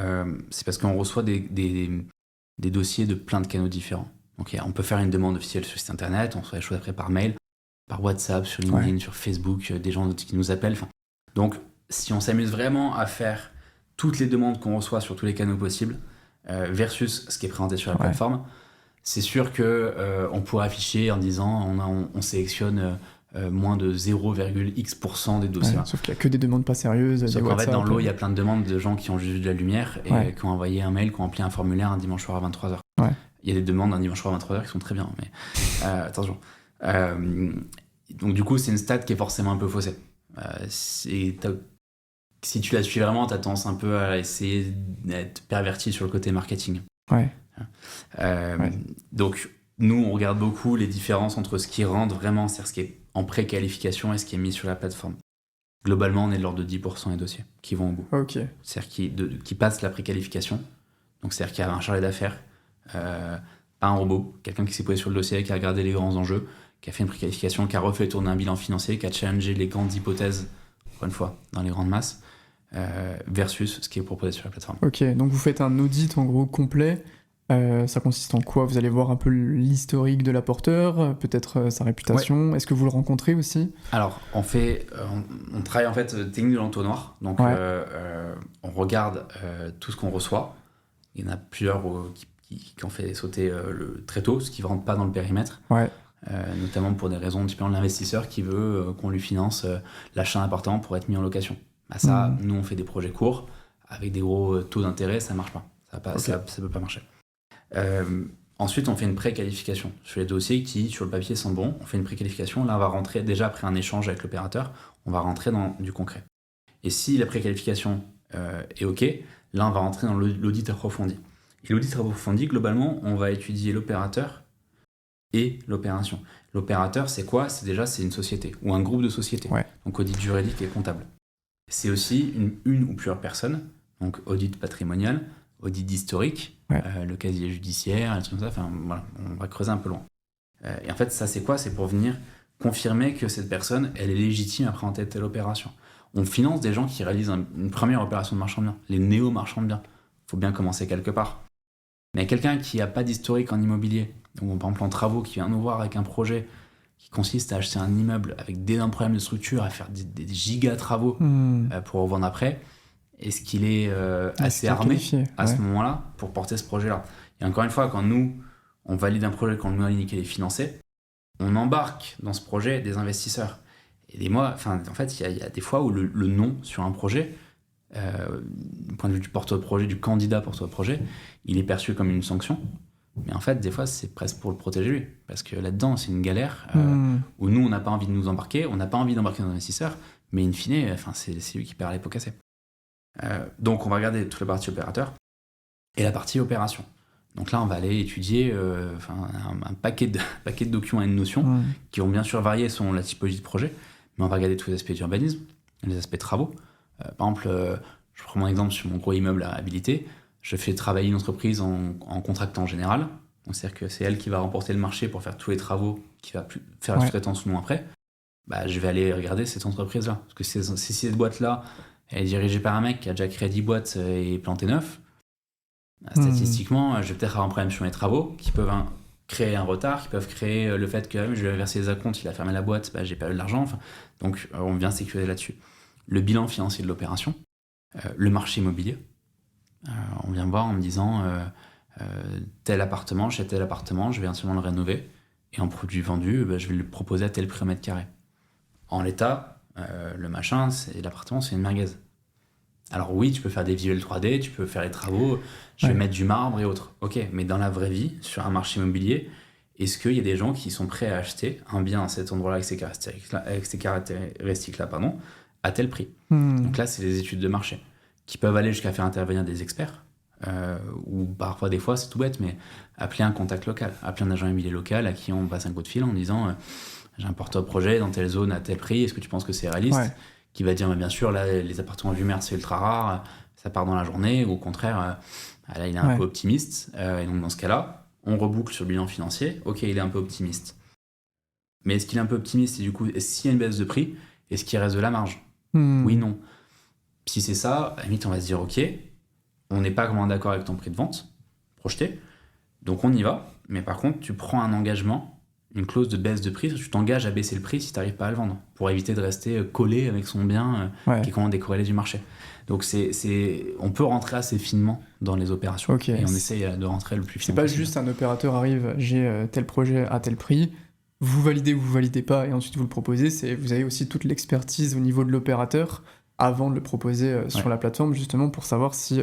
C'est parce qu'on reçoit des dossiers de plein de canaux différents. Donc, on peut faire une demande officielle sur le site internet, on reçoit les choses après par mail, par WhatsApp, sur LinkedIn, sur Facebook, des gens qui nous appellent. Donc, si on s'amuse vraiment à faire toutes les demandes qu'on reçoit sur tous les canaux possibles, versus ce qui est présenté sur la plateforme, c'est sûr qu'on pourrait afficher en disant on sélectionne moins de 0,x% des dossiers. Sauf qu'il n'y a que des demandes pas sérieuses. Sauf qu'en fait, dans l'eau, il y a plein de demandes de gens qui ont juste vu de la lumière et qui ont envoyé un mail, qui ont rempli un formulaire un dimanche soir à 23h. Il y a des demandes un dimanche soir à 23h qui sont très bien, mais attention. Donc du coup, c'est une stat qui est forcément un peu faussée. Si tu la suis vraiment, t'as tendance un peu à essayer d'être perverti sur le côté marketing. Donc, nous, on regarde beaucoup les différences entre ce qui rentre vraiment, c'est-à-dire ce qui est en préqualification et ce qui est mis sur la plateforme. Globalement, on est de l'ordre de 10% des dossiers qui vont au bout. C'est-à-dire qui passent la préqualification. Donc, c'est-à-dire qu'il y a un chargé d'affaires, pas un robot, quelqu'un qui s'est posé sur le dossier, qui a regardé les grands enjeux, qui a fait une préqualification, qui a refait tourner un bilan financier, qui a challengé les grandes hypothèses, encore une fois, dans les grandes masses. Versus ce qui est proposé sur la plateforme. Ok, donc vous faites un audit en gros complet. Ça consiste en quoi? Vous allez voir un peu l'historique de l'apporteur, peut-être sa réputation. Est-ce que vous le rencontrez aussi? Alors, on travaille en fait technique de l'entonnoir. Donc, on regarde tout ce qu'on reçoit. Il y en a plusieurs qui ont fait sauter très tôt, ce qui ne rentre pas dans le périmètre. Notamment pour des raisons typiquement de l'investisseur qui veut qu'on lui finance l'achat d'un appartement pour être mis en location. Ça, nous, on fait des projets courts, avec des gros taux d'intérêt, ça marche pas. Ça peut pas marcher. Ensuite, on fait une préqualification sur les dossiers qui, sur le papier, sont bons. On fait une préqualification. Là, on va rentrer, déjà après un échange avec l'opérateur, on va rentrer dans du concret. Et si la préqualification est OK, là, on va rentrer dans l'audit approfondi. Et l'audit approfondi, globalement, on va étudier l'opérateur et l'opération. L'opérateur, c'est quoi? C'est une société ou un groupe de sociétés. Donc, audit juridique et comptable. C'est aussi une ou plusieurs personnes, donc audit patrimonial, audit d'historique, le casier judiciaire, des trucs comme ça. Enfin, voilà, on va creuser un peu loin. Et en fait, ça, c'est quoi? C'est pour venir confirmer que cette personne, elle est légitime à présenter telle opération. On finance des gens qui réalisent une première opération de marchand de biens, les néo-marchands de biens. Il faut bien commencer quelque part. Mais quelqu'un qui n'a pas d'historique en immobilier, ou par exemple en travaux, qui vient nous voir avec un projet qui consiste à acheter un immeuble avec d'énormes problèmes de structure, à faire des giga travaux pour revendre après, est-ce qu'il est assez armé à ce moment-là pour porter ce projet-là? Et encore une fois, quand nous, on valide un projet, quand nous indique qu'il est financé, on embarque dans ce projet des investisseurs. Et en fait, il y a des fois où le non sur un projet, du point de vue du porte-projet, du candidat porte-projet, il est perçu comme une sanction. Mais en fait, des fois, c'est presque pour le protéger lui. Parce que là-dedans, c'est une galère où nous, on n'a pas envie de nous embarquer, on n'a pas envie d'embarquer nos investisseurs, mais in fine, c'est lui qui perd les pots cassés. Donc, on va regarder toute la partie opérateur et la partie opération. Donc là, on va aller étudier un paquet de documents et de notions qui vont bien sûr varier selon la typologie de projet. mais on va regarder tous les aspects d'urbanisme, les aspects de travaux. Par exemple, je prends mon exemple sur mon gros immeuble à habiliter. Je fais travailler une entreprise en contractant général. Donc, c'est-à-dire que c'est elle qui va remporter le marché pour faire tous les travaux, qui va faire la sous-traitance ou non après. Je vais aller regarder cette entreprise-là. Parce que si cette boîte-là, elle est dirigée par un mec qui a déjà créé 10 boîtes et planté 9, statistiquement, je vais peut-être avoir un problème sur mes travaux qui peuvent créer un retard, qui peuvent créer le fait que je vais verser les acomptes, il a fermé la boîte, j'ai perdu de l'argent. Donc, on vient sécuriser là-dessus. Le bilan financier de l'opération, le marché immobilier. On vient me voir en me disant tel appartement, j'ai tel appartement, je vais absolument le rénover. Et en produit vendu, je vais le proposer à tel prix au mètre carré. En l'état, l'appartement, c'est une merguez. Alors oui, tu peux faire des visuels 3D, tu peux faire les travaux, je vais mettre du marbre et autres. Ok, mais dans la vraie vie, sur un marché immobilier, est-ce qu'il y a des gens qui sont prêts à acheter un bien à cet endroit-là avec ces caractéristiques-là, à tel prix? Donc là, c'est des études de marché qui peuvent aller jusqu'à faire intervenir des experts, ou parfois, des fois, c'est tout bête, mais appeler un contact local, appeler un agent immobilier local à qui on passe un coup de fil en disant j'ai un porte-projet dans telle zone à tel prix, est-ce que tu penses que c'est réaliste? Qui va dire bien sûr, là, les appartements du maire, c'est ultra rare, ça part dans la journée, ou au contraire, là, il est un peu optimiste, et donc dans ce cas-là, on reboucle sur le bilan financier, ok, il est un peu optimiste. Mais est-ce qu'il est un peu optimiste, et du coup, s'il y a une baisse de prix, est-ce qu'il reste de la marge? Oui, non. Si c'est ça, à la limite, on va se dire, ok, on n'est pas vraiment d'accord avec ton prix de vente projeté, donc on y va, mais par contre, tu prends un engagement, une clause de baisse de prix, tu t'engages à baisser le prix si tu n'arrives pas à le vendre, pour éviter de rester collé avec son bien qui est complètement décorrélé du marché. Donc on peut rentrer assez finement dans les opérations, et on essaye de rentrer le plus finement possible. C'est pas juste un opérateur arrive, j'ai tel projet à tel prix, vous validez pas, et ensuite vous le proposez, vous avez aussi toute l'expertise au niveau de l'opérateur avant de le proposer sur la plateforme, justement pour savoir si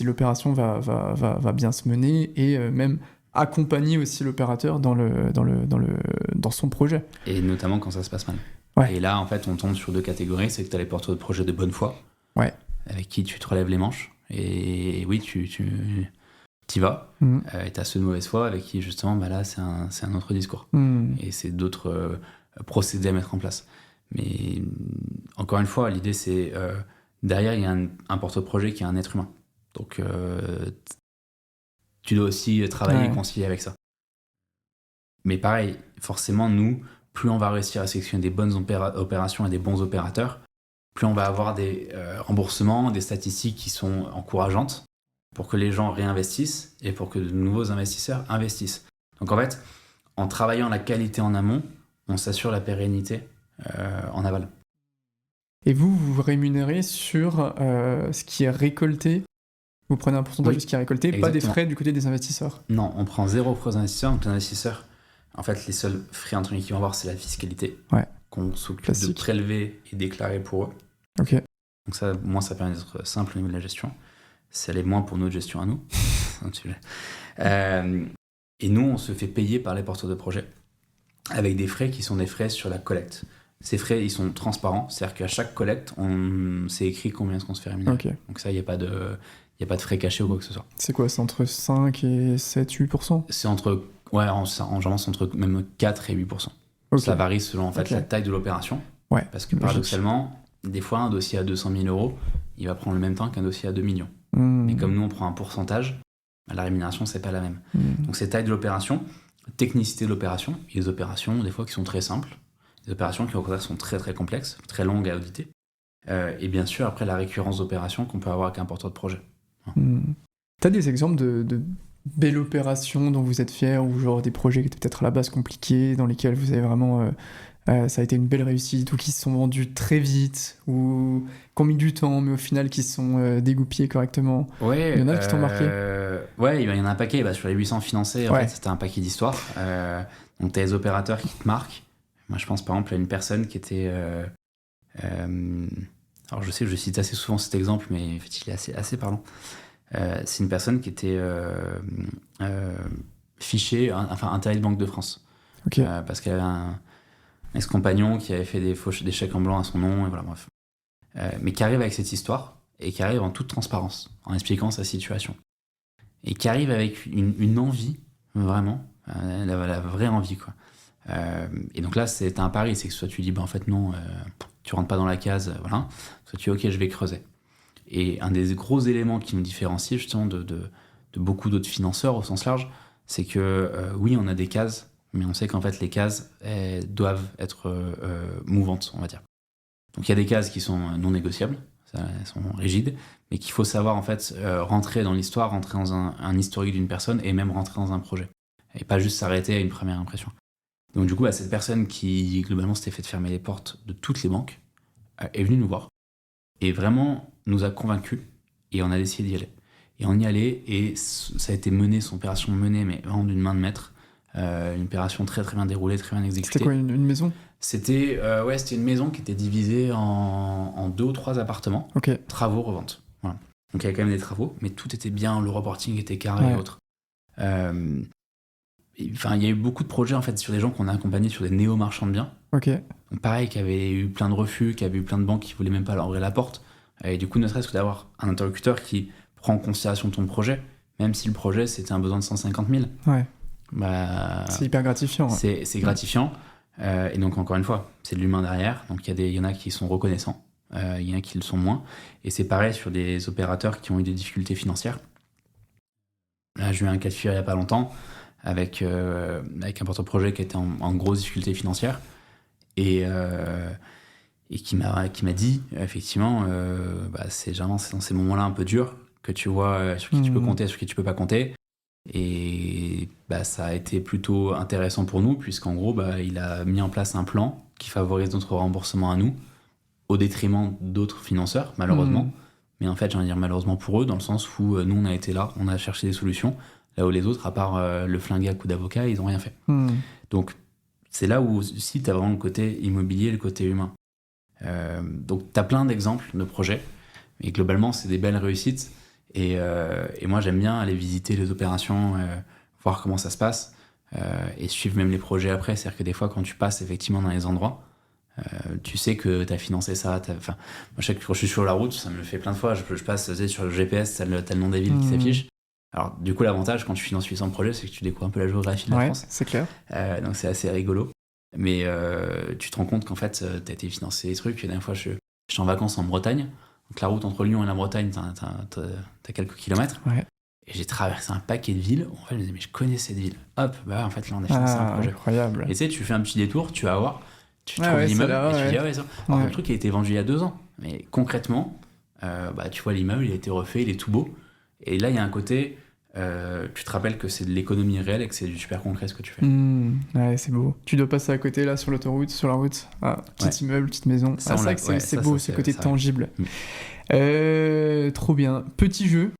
l'opération va bien se mener, et même accompagner aussi l'opérateur dans son projet. Et notamment quand ça se passe mal. Et là, en fait, on tombe sur deux catégories. C'est que tu as les porteurs de projets de bonne foi, avec qui tu te relèves les manches. Et oui, tu y vas. Et tu as ceux de mauvaise foi avec qui, justement, là, c'est un autre discours. Et c'est d'autres procédés à mettre en place. Mais encore une fois, l'idée, c'est derrière, il y a un porteur de projet qui est un être humain. Donc, tu dois aussi travailler et concilier avec ça. Mais pareil, forcément, nous, plus on va réussir à sélectionner des bonnes opérations et des bons opérateurs, plus on va avoir des remboursements, des statistiques qui sont encourageantes pour que les gens réinvestissent et pour que de nouveaux investisseurs investissent. Donc en fait, en travaillant la qualité en amont, on s'assure la pérennité en aval. Et vous rémunérez sur ce qui est récolté? Vous prenez un pourcentage de ce qui est récolté, exactement. Pas des frais du côté des investisseurs? Non, on prend 0 frais aux investisseurs. Donc les investisseurs, en fait, les seuls frais entre guillemets qu'ils vont avoir, c'est la fiscalité qu'on s'occupe de prélever et déclarer pour eux. Ok. Donc ça, moi, ça permet d'être simple au niveau de la gestion. Ça l'est moins pour notre gestion à nous. C'est un sujet. Et nous, on se fait payer par les porteurs de projets avec des frais qui sont des frais sur la collecte. Ces frais, ils sont transparents. C'est-à-dire qu'à chaque collecte, c'est écrit combien est-ce qu'on se fait rémunérer. Okay. Donc ça, il n'y a pas de frais cachés ou quoi que ce soit. C'est quoi? C'est entre 5 et 7-8%? C'est entre... Ouais, en général, c'est entre même 4 et 8%. Okay. Ça varie selon en fait, la taille de l'opération. Ouais. Parce que paradoxalement, des fois, un dossier à 200 000 euros, il va prendre le même temps qu'un dossier à 2 millions. Mais comme nous, on prend un pourcentage, la rémunération, c'est pas la même. Donc c'est taille de l'opération, technicité de l'opération. Il y a des opérations, des fois, qui sont très simples. Des opérations qui, au contraire, sont très, très complexes, très longues à auditer. Et bien sûr, après, la récurrence d'opérations qu'on peut avoir avec un porteur de projet. T'as des exemples de belles opérations dont vous êtes fiers, ou genre des projets qui étaient peut-être à la base compliqués, dans lesquels vous avez vraiment... ça a été une belle réussite, ou qui se sont vendus très vite, ou qui ont mis du temps, mais au final qui se sont dégoupillés correctement. Ouais, il y en a qui t'ont marqué. Ouais, il y en a un paquet. Sur les 800 financés, en fait, c'était un paquet d'histoires. Donc, tu as des opérateurs qui te marquent. Moi, je pense par exemple à une personne qui était... alors, je sais que je cite assez souvent cet exemple, mais en fait, il est assez parlant. C'est une personne qui était fichée, intérêt de Banque de France. Okay. Parce qu'elle avait un ex-compagnon qui avait fait des chèques en blanc à son nom, et voilà, bref. Mais qui arrive avec cette histoire, et qui arrive en toute transparence, en expliquant sa situation. Et qui arrive avec une envie, vraiment, la vraie envie, quoi. Et donc là, c'est un pari, c'est que soit tu dis, en fait non, tu rentres pas dans la case, voilà, soit tu dis, ok, je vais creuser. Et un des gros éléments qui nous différencie justement de beaucoup d'autres financeurs au sens large, c'est que oui, on a des cases, mais on sait qu'en fait les cases elles doivent être mouvantes, on va dire. Donc il y a des cases qui sont non négociables, elles sont rigides, mais qu'il faut savoir en fait rentrer dans l'histoire, rentrer dans un historique d'une personne et même rentrer dans un projet. Et pas juste s'arrêter à une première impression. Donc du coup, cette personne qui globalement s'était fait fermer les portes de toutes les banques est venue nous voir et vraiment nous a convaincus et on a décidé d'y aller. Et on y allait et ça a été mené, son opération menée, mais vraiment d'une main de maître. Une opération très très bien déroulée, très bien exécutée. C'était quoi, une maison ? C'était une maison qui était divisée en 2 ou 3 appartements, travaux, revente. Voilà. Donc il y avait quand même des travaux, mais tout était bien, le reporting était carré et autres. Il y a eu beaucoup de projets en fait sur des gens qu'on a accompagnés sur des néo-marchands de biens. Donc pareil, qui avaient eu plein de refus, qui avaient eu plein de banques qui voulaient même pas leur ouvrir la porte. Et du coup, ne serait-ce que d'avoir un interlocuteur qui prend en considération ton projet, même si le projet c'était un besoin de 150 000. C'est hyper gratifiant. C'est gratifiant. Et donc encore une fois, c'est de l'humain derrière. Donc il y en a qui sont reconnaissants, il y en a qui le sont moins. Et c'est pareil sur des opérateurs qui ont eu des difficultés financières. Là, j'ai eu un cas de figure il y a pas longtemps avec un porte-projet qui était en grosse difficulté financière et qui m'a dit effectivement c'est généralement dans ces moments-là un peu durs que tu vois sur qui tu peux compter, sur qui tu peux pas compter. Et ça a été plutôt intéressant pour nous puisqu'en gros il a mis en place un plan qui favorise notre remboursement à nous au détriment d'autres financeurs malheureusement. Mais en fait j'ai envie de dire malheureusement pour eux dans le sens où nous on a été là, on a cherché des solutions là où les autres à part le flinguer à coup d'avocat ils ont rien fait. Donc c'est là où aussi t'as vraiment le côté immobilier, le côté humain. Donc t'as plein d'exemples de projets et globalement c'est des belles réussites. Et moi, j'aime bien aller visiter les opérations, voir comment ça se passe, et suivre même les projets après. C'est-à-dire que des fois, quand tu passes effectivement dans les endroits, tu sais que tu as financé ça. Moi, je sais que quand je suis sur la route, ça me le fait plein de fois. Je passe sur le GPS, t'as le nom des villes qui s'affiche. Alors, du coup, l'avantage quand tu finances 800 projets, c'est que tu découvres un peu la géographie de la France. C'est clair. Donc, c'est assez rigolo. Mais tu te rends compte qu'en fait, tu as été financé des trucs. La dernière fois, je suis en vacances en Bretagne. Donc la route entre Lyon et la Bretagne, t'as quelques kilomètres. Et j'ai traversé un paquet de villes. En fait, je me disais, mais je connais cette ville. Hop, en fait, là, on a financé un projet. Incroyable. Et tu sais, tu fais un petit détour, tu vas voir, tu trouves l'immeuble, et tu dis, le truc a été vendu il y a 2 ans. Mais concrètement, tu vois l'immeuble, il a été refait, il est tout beau. Et là, il y a un côté, tu te rappelles que c'est de l'économie réelle et que c'est du super concret ce que tu fais. C'est beau. Tu dois passer à côté, là, sur l'autoroute, sur la route. Petit immeuble, petite maison. C'est vrai que c'est beau, ce côté tangible. Trop bien. Petit jeu.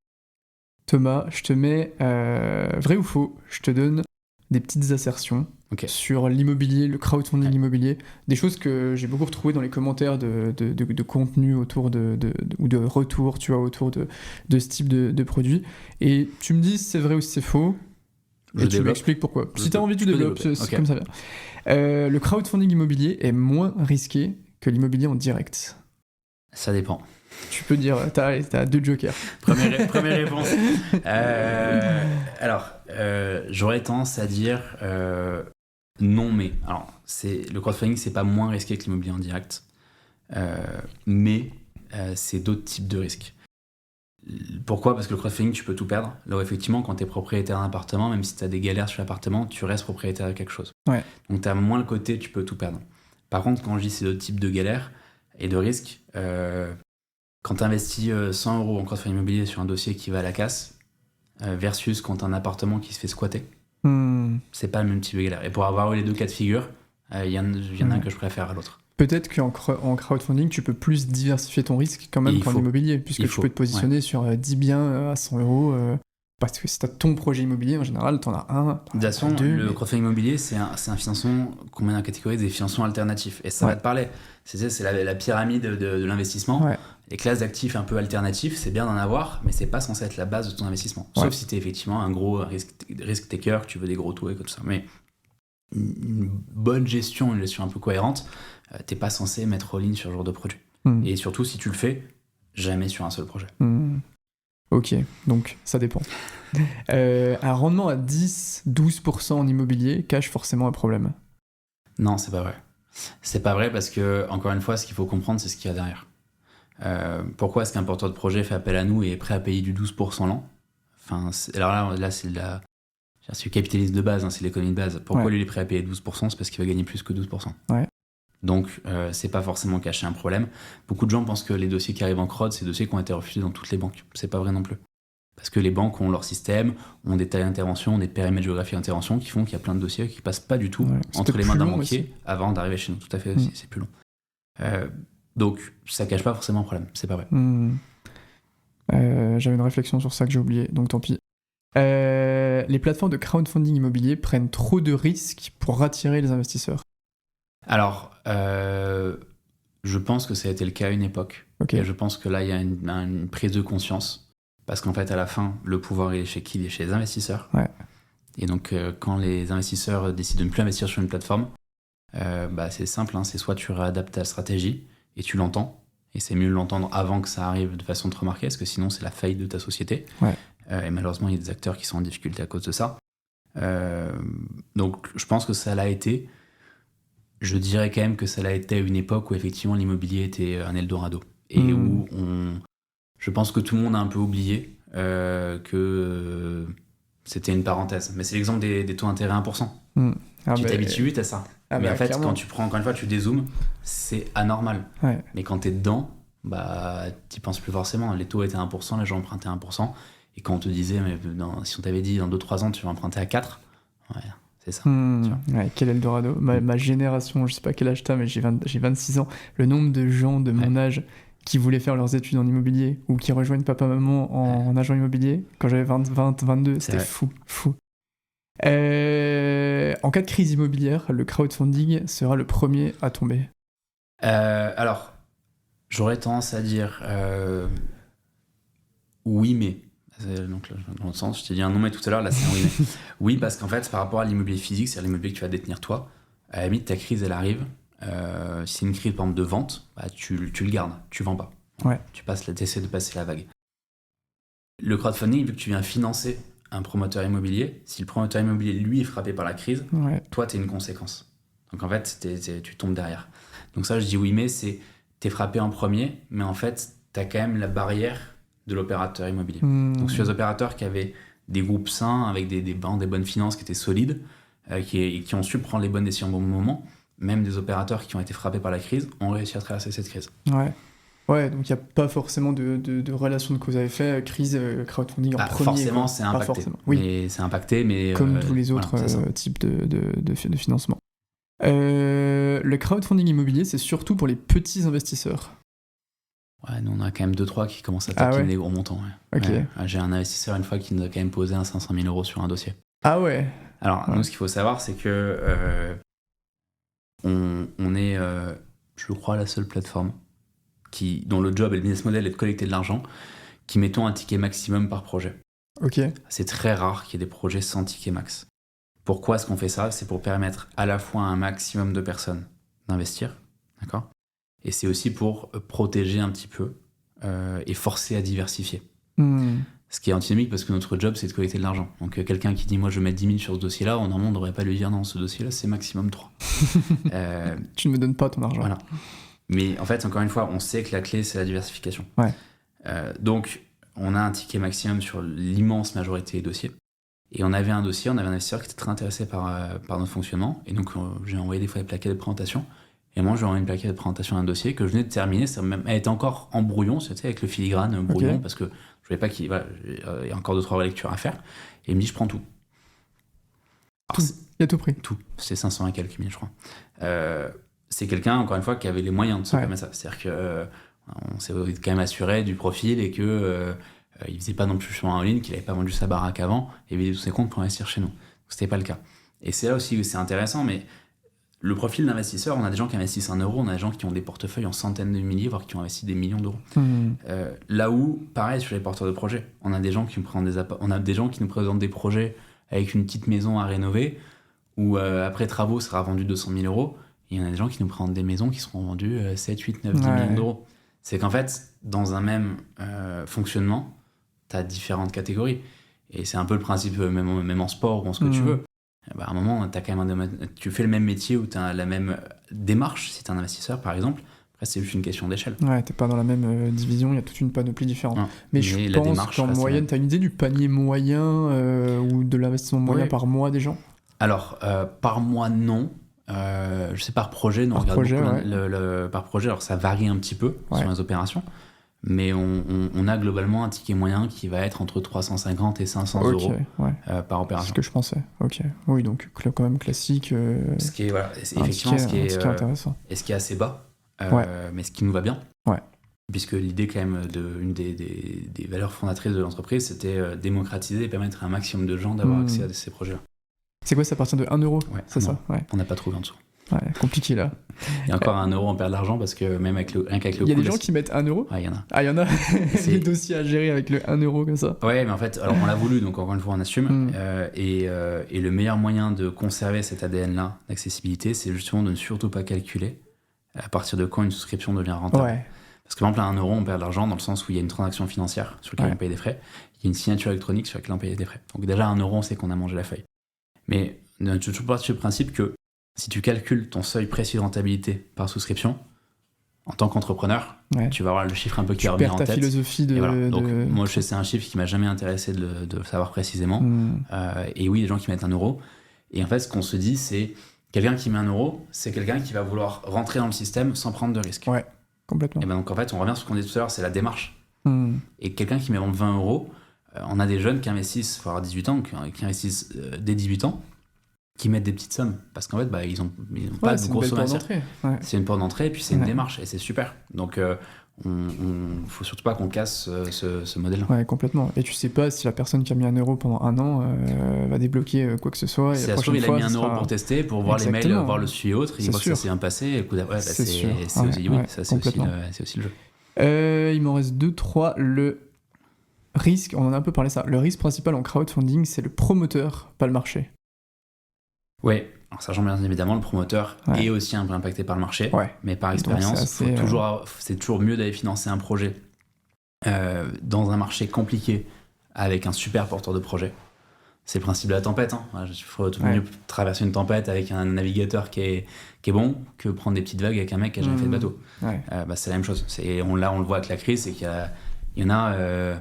Thomas, je te mets vrai ou faux. Je te donne des petites assertions sur l'immobilier, le crowdfunding immobilier. Des choses que j'ai beaucoup retrouvées dans les commentaires de contenu autour ou de retours, tu vois, autour de ce type de produit. Et tu me dis si c'est vrai ou si c'est faux. Et tu m'expliques pourquoi. Si tu as envie, tu développes. C'est comme ça vient. Le crowdfunding immobilier est moins risqué que l'immobilier en direct. Ça dépend. Tu peux dire, t'as 2 jokers. Première réponse. J'aurais tendance à dire non, mais. Alors, le crowdfunding, c'est pas moins risqué que l'immobilier en direct, mais c'est d'autres types de risques. Pourquoi ? Parce que le crowdfunding, tu peux tout perdre. Là où effectivement, quand t'es propriétaire d'un appartement, même si t'as des galères sur l'appartement, tu restes propriétaire de quelque chose. Donc t'as moins le côté, tu peux tout perdre. Par contre, quand je dis c'est d'autres types de galères et de risques, quand tu investis 100 € en crowdfunding immobilier sur un dossier qui va à la casse, versus quand tu as un appartement qui se fait squatter, c'est pas le même type de galère. Et pour avoir eu les 2 cas de figure, il y en a un que je préfère à l'autre. Peut-être qu'en crowdfunding, tu peux plus diversifier ton risque quand même qu'en immobilier, puisque tu peux te positionner sur 10 biens à 100 €. Parce que si tu as ton projet immobilier, en général, tu en as un. De toute façon, le crowdfunding immobilier, c'est un financement qu'on met dans la catégorie des financements alternatifs. Et ça va te parler. C'est la pyramide de l'investissement. Les classes d'actifs un peu alternatifs, c'est bien d'en avoir, mais c'est pas censé être la base de ton investissement. Sauf si tu es effectivement un gros risk taker, que tu veux des gros taux et tout ça. Mais une bonne gestion, une gestion un peu cohérente, t'es pas censé mettre all-in sur ce genre de produit. Et surtout, si tu le fais, jamais sur un seul projet. Ok, donc ça dépend. Un rendement à 10-12% en immobilier cache forcément un problème. Non, c'est pas vrai. C'est pas vrai parce que, encore une fois, ce qu'il faut comprendre, c'est ce qu'il y a derrière. Pourquoi est-ce qu'un porteur de projet fait appel à nous et est prêt à payer du 12% l'an? Enfin, alors là c'est c'est le capitalisme de base, hein, c'est l'économie de base. Pourquoi lui il est prêt à payer 12%? C'est parce qu'il va gagner plus que 12%. Ouais. Donc, c'est pas forcément cacher un problème. Beaucoup de gens pensent que les dossiers qui arrivent en crowd, c'est des dossiers qui ont été refusés dans toutes les banques. C'est pas vrai non plus. Parce que les banques ont leur système, ont des tailles d'intervention, des périmètres géographiques d'intervention qui font qu'il y a plein de dossiers qui passent pas du tout entre les mains d'un banquier avant d'arriver chez nous. Tout à fait, aussi, c'est plus long. Donc, ça cache pas forcément un problème, c'est pas vrai. J'avais une réflexion sur ça que j'ai oublié, donc tant pis. Les plateformes de crowdfunding immobilier prennent trop de risques pour attirer les investisseurs. Alors, je pense que ça a été le cas à une époque. Okay. Et je pense que là, il y a une prise de conscience. Parce qu'en fait, à la fin, le pouvoir, il est chez qui? Il est chez les investisseurs. Ouais. Et donc, quand les investisseurs décident de ne plus investir sur une plateforme, c'est simple, hein, c'est soit tu réadaptes ta stratégie et tu l'entends, et c'est mieux de l'entendre avant que ça arrive de façon de te remarquer, parce que sinon, c'est la faillite de ta société. Ouais. Et malheureusement, il y a des acteurs qui sont en difficulté à cause de ça. Donc, je pense que ça l'a été. Je dirais quand même que ça l'a été à une époque où effectivement l'immobilier était un Eldorado. Et où je pense que tout le monde a un peu oublié que c'était une parenthèse. Mais c'est l'exemple des taux d'intérêt 1%. Tu t'habitues vite à ça. Mais en fait, clairement. quand tu prends, encore une fois, tu dézoomes, c'est anormal. Ouais. Mais quand t'es dedans, t'y penses plus forcément. Les taux étaient 1%, les gens empruntaient 1%. Et quand on te disait, si on t'avait dit dans 2-3 ans, tu vas emprunter à 4, ouais, c'est ça. Quel Eldorado. Ma génération, je sais pas quel âge t'as, mais j'ai 26 ans. Le nombre de gens de mon âge qui voulaient faire leurs études en immobilier ou qui rejoignent papa-maman en agent immobilier, quand j'avais 22, c'était fou. En cas de crise immobilière, le crowdfunding sera le premier à tomber. Alors, j'aurais tendance à dire oui, mais. Donc, dans le sens, je t'ai dit un non, mais tout à l'heure, là, c'est un oui, mais. Oui, parce qu'en fait, par rapport à l'immobilier physique, c'est-à-dire l'immobilier que tu vas détenir toi, à la limite, ta crise, elle arrive. Si c'est une crise, par exemple, de vente, tu le gardes, tu vends pas. Ouais. Tu essaies de passer la vague. Le crowdfunding, vu que tu viens financer un promoteur immobilier, si le promoteur immobilier, lui, est frappé par la crise, toi, t'es une conséquence. Donc, en fait, tu tombes derrière. Donc ça, je dis oui, mais t'es frappé en premier, mais en fait, t'as quand même la barrière de l'opérateur immobilier. Donc, sur les opérateurs qui avaient des groupes sains, avec des bonnes finances qui étaient solides, qui ont su prendre les bonnes décisions au bon moment, même des opérateurs qui ont été frappés par la crise ont réussi à traverser cette crise. Ouais, donc il n'y a pas forcément de relation de cause à effet, crise, crowdfunding en premier. Forcément, c'est impacté. Forcément. Oui. Mais c'est impacté, mais... Comme tous les autres types de financement. Le crowdfunding immobilier, c'est surtout pour les petits investisseurs. Ouais, nous on a quand même 2-3 qui commencent à taquiner des gros montants. Ouais. Okay. Ouais. J'ai un investisseur une fois qui nous a quand même posé un 500 000 € sur un dossier. Ah ouais. Alors, nous, ce qu'il faut savoir, c'est que on est, je crois, la seule plateforme dont le job et le business model est de collecter de l'argent, qui mettons un ticket maximum par projet. Ok. C'est très rare qu'il y ait des projets sans ticket max. Pourquoi est-ce qu'on fait ça? C'est pour permettre à la fois à un maximum de personnes d'investir, d'accord? Et c'est aussi pour protéger un petit peu et forcer à diversifier. Ce qui est antinomique parce que notre job, c'est de collecter de l'argent. Donc quelqu'un qui dit « moi je vais mettre 10 000 sur ce dossier-là », normalement on ne devrait pas lui dire « non, ce dossier-là, c'est maximum 3 ». Tu ne me donnes pas ton argent. Voilà. Mais en fait, encore une fois, on sait que la clé, c'est la diversification. Ouais. Donc, on a un ticket maximum sur l'immense majorité des dossiers. Et on avait un investisseur qui était très intéressé par notre fonctionnement. Et donc, j'ai envoyé des fois des plaquettes de présentation. Et moi, j'ai envoyé une plaquette de présentation d'un dossier que je venais de terminer. Elle était encore en brouillon, c'était avec le filigrane brouillon, parce que je voulais pas qu'il y ait encore 2-3 relectures à faire. Et il me dit, je prends tout. Il y a tout pris. Tout. C'est 500 et quelques mille, je crois. C'est quelqu'un, encore une fois, qui avait les moyens de se permettre ça. C'est-à-dire qu'on s'est quand même assuré du profil et que il faisait pas non plus chemin en ligne, qu'il avait pas vendu sa baraque avant et vidé tous ses comptes pour investir chez nous. Donc, c'était pas le cas. Et c'est là aussi où c'est intéressant, mais le profil d'investisseur, on a des gens qui investissent 1 euro, on a des gens qui ont des portefeuilles en centaines de milliers, voire qui ont investi des millions d'euros. Là où, pareil, sur les porteurs de projets, on a des gens qui nous présentent des projets avec une petite maison à rénover, où après travaux, ça sera vendu 200 000 €. Et il y en a des gens qui nous présentent des maisons qui seront vendues 7, 8, 9, 10 millions d'euros. C'est qu'en fait, dans un même fonctionnement, tu as différentes catégories. Et c'est un peu le principe, même en sport ou en ce que tu veux. À un moment, t'as quand même tu fais le même métier ou tu as la même démarche si tu es un investisseur, par exemple. Après, c'est juste une question d'échelle. Ouais, t'es pas dans la même division, il y a toute une panoplie différente. Non, mais je la pense démarche qu'en reste la moyenne, même. t'as une idée du panier moyen ou de l'investissement moyen par mois des gens? Alors, par mois, non. Je sais par projet, nous on regarde projet, beaucoup par projet. Alors, ça varie un petit peu sur les opérations. Mais on a globalement un ticket moyen qui va être entre 350 et 500 euros par opération. C'est ce que je pensais. Ok. Oui, donc quand même classique. Ce qui est, effectivement, ce qui est intéressant. Et ce qui est assez bas, mais ce qui nous va bien. Ouais. Puisque l'idée, quand même, une des valeurs fondatrices de l'entreprise, c'était démocratiser et permettre à un maximum de gens d'avoir accès à ces projets-là. C'est quoi, ça appartient de 1 euro? C'est ça? On n'a pas trouvé en dessous. Ouais, compliqué là. Il y a encore 1 euro, on perd de l'argent parce que même rien qu'avec le Il y a des gens qui mettent 1 euro? Ouais, il y en a. Ah, il y en a des dossiers à gérer avec le 1 euro comme ça. Ouais, mais en fait, alors on l'a voulu, donc encore une fois, on assume. Et le meilleur moyen de conserver cet ADN-là d'accessibilité, c'est justement de ne surtout pas calculer à partir de quand une souscription devient rentable. Ouais. Parce que par exemple, à 1 euro, on perd de l'argent dans le sens où il y a une transaction financière sur laquelle on paye des frais, il y a une signature électronique sur laquelle on paye des frais. Donc déjà, à 1 euro, on sait qu'on a mangé la feuille. Mais on est toujours parti du principe que si tu calcules ton seuil précis de rentabilité par souscription, en tant qu'entrepreneur, tu vas avoir le chiffre un peu qui revient en tête. Tu perds ta philosophie de... Donc, moi, c'est un chiffre qui m'a jamais intéressé de le savoir précisément. Et oui, les gens qui mettent 1 euro. Et en fait, ce qu'on se dit, c'est quelqu'un qui met 1 euro, c'est quelqu'un qui va vouloir rentrer dans le système sans prendre de risque. Ouais, complètement. Et ben donc, en fait, on revient sur ce qu'on disait tout à l'heure, c'est la démarche. Et quelqu'un qui met 20 euros, on a des jeunes qui investissent, il faut avoir 18 ans, qui investissent dès 18 ans, qui mettent des petites sommes parce qu'en fait ils ont pas de grosse somme à tirer. C'est une porte d'entrée et puis c'est une démarche et c'est super. Donc faut surtout pas qu'on casse ce modèle. Ouais, complètement. Et tu sais pas si la personne qui a mis 1 euro pendant 1 an va débloquer quoi que ce soit. C'est sûr, il a mis 1 euro pour tester, pour voir les mails, voir le suivi autre, il voit que ça s'est bien passé. C'est aussi le jeu. Il m'en reste 2-3. Le risque, on en a un peu parlé ça. Le risque principal en crowdfunding, c'est le promoteur, pas le marché. Oui, alors sachant bien évidemment, le promoteur est aussi un peu impacté par le marché, mais par expérience, c'est toujours mieux d'aller financer un projet dans un marché compliqué avec un super porteur de projet. C'est le principe de la tempête. Il faut tout mieux traverser une tempête avec un navigateur qui est bon que prendre des petites vagues avec un mec qui n'a jamais fait de bateau. C'est la même chose. On le voit avec la crise, c'est qu'il y en a...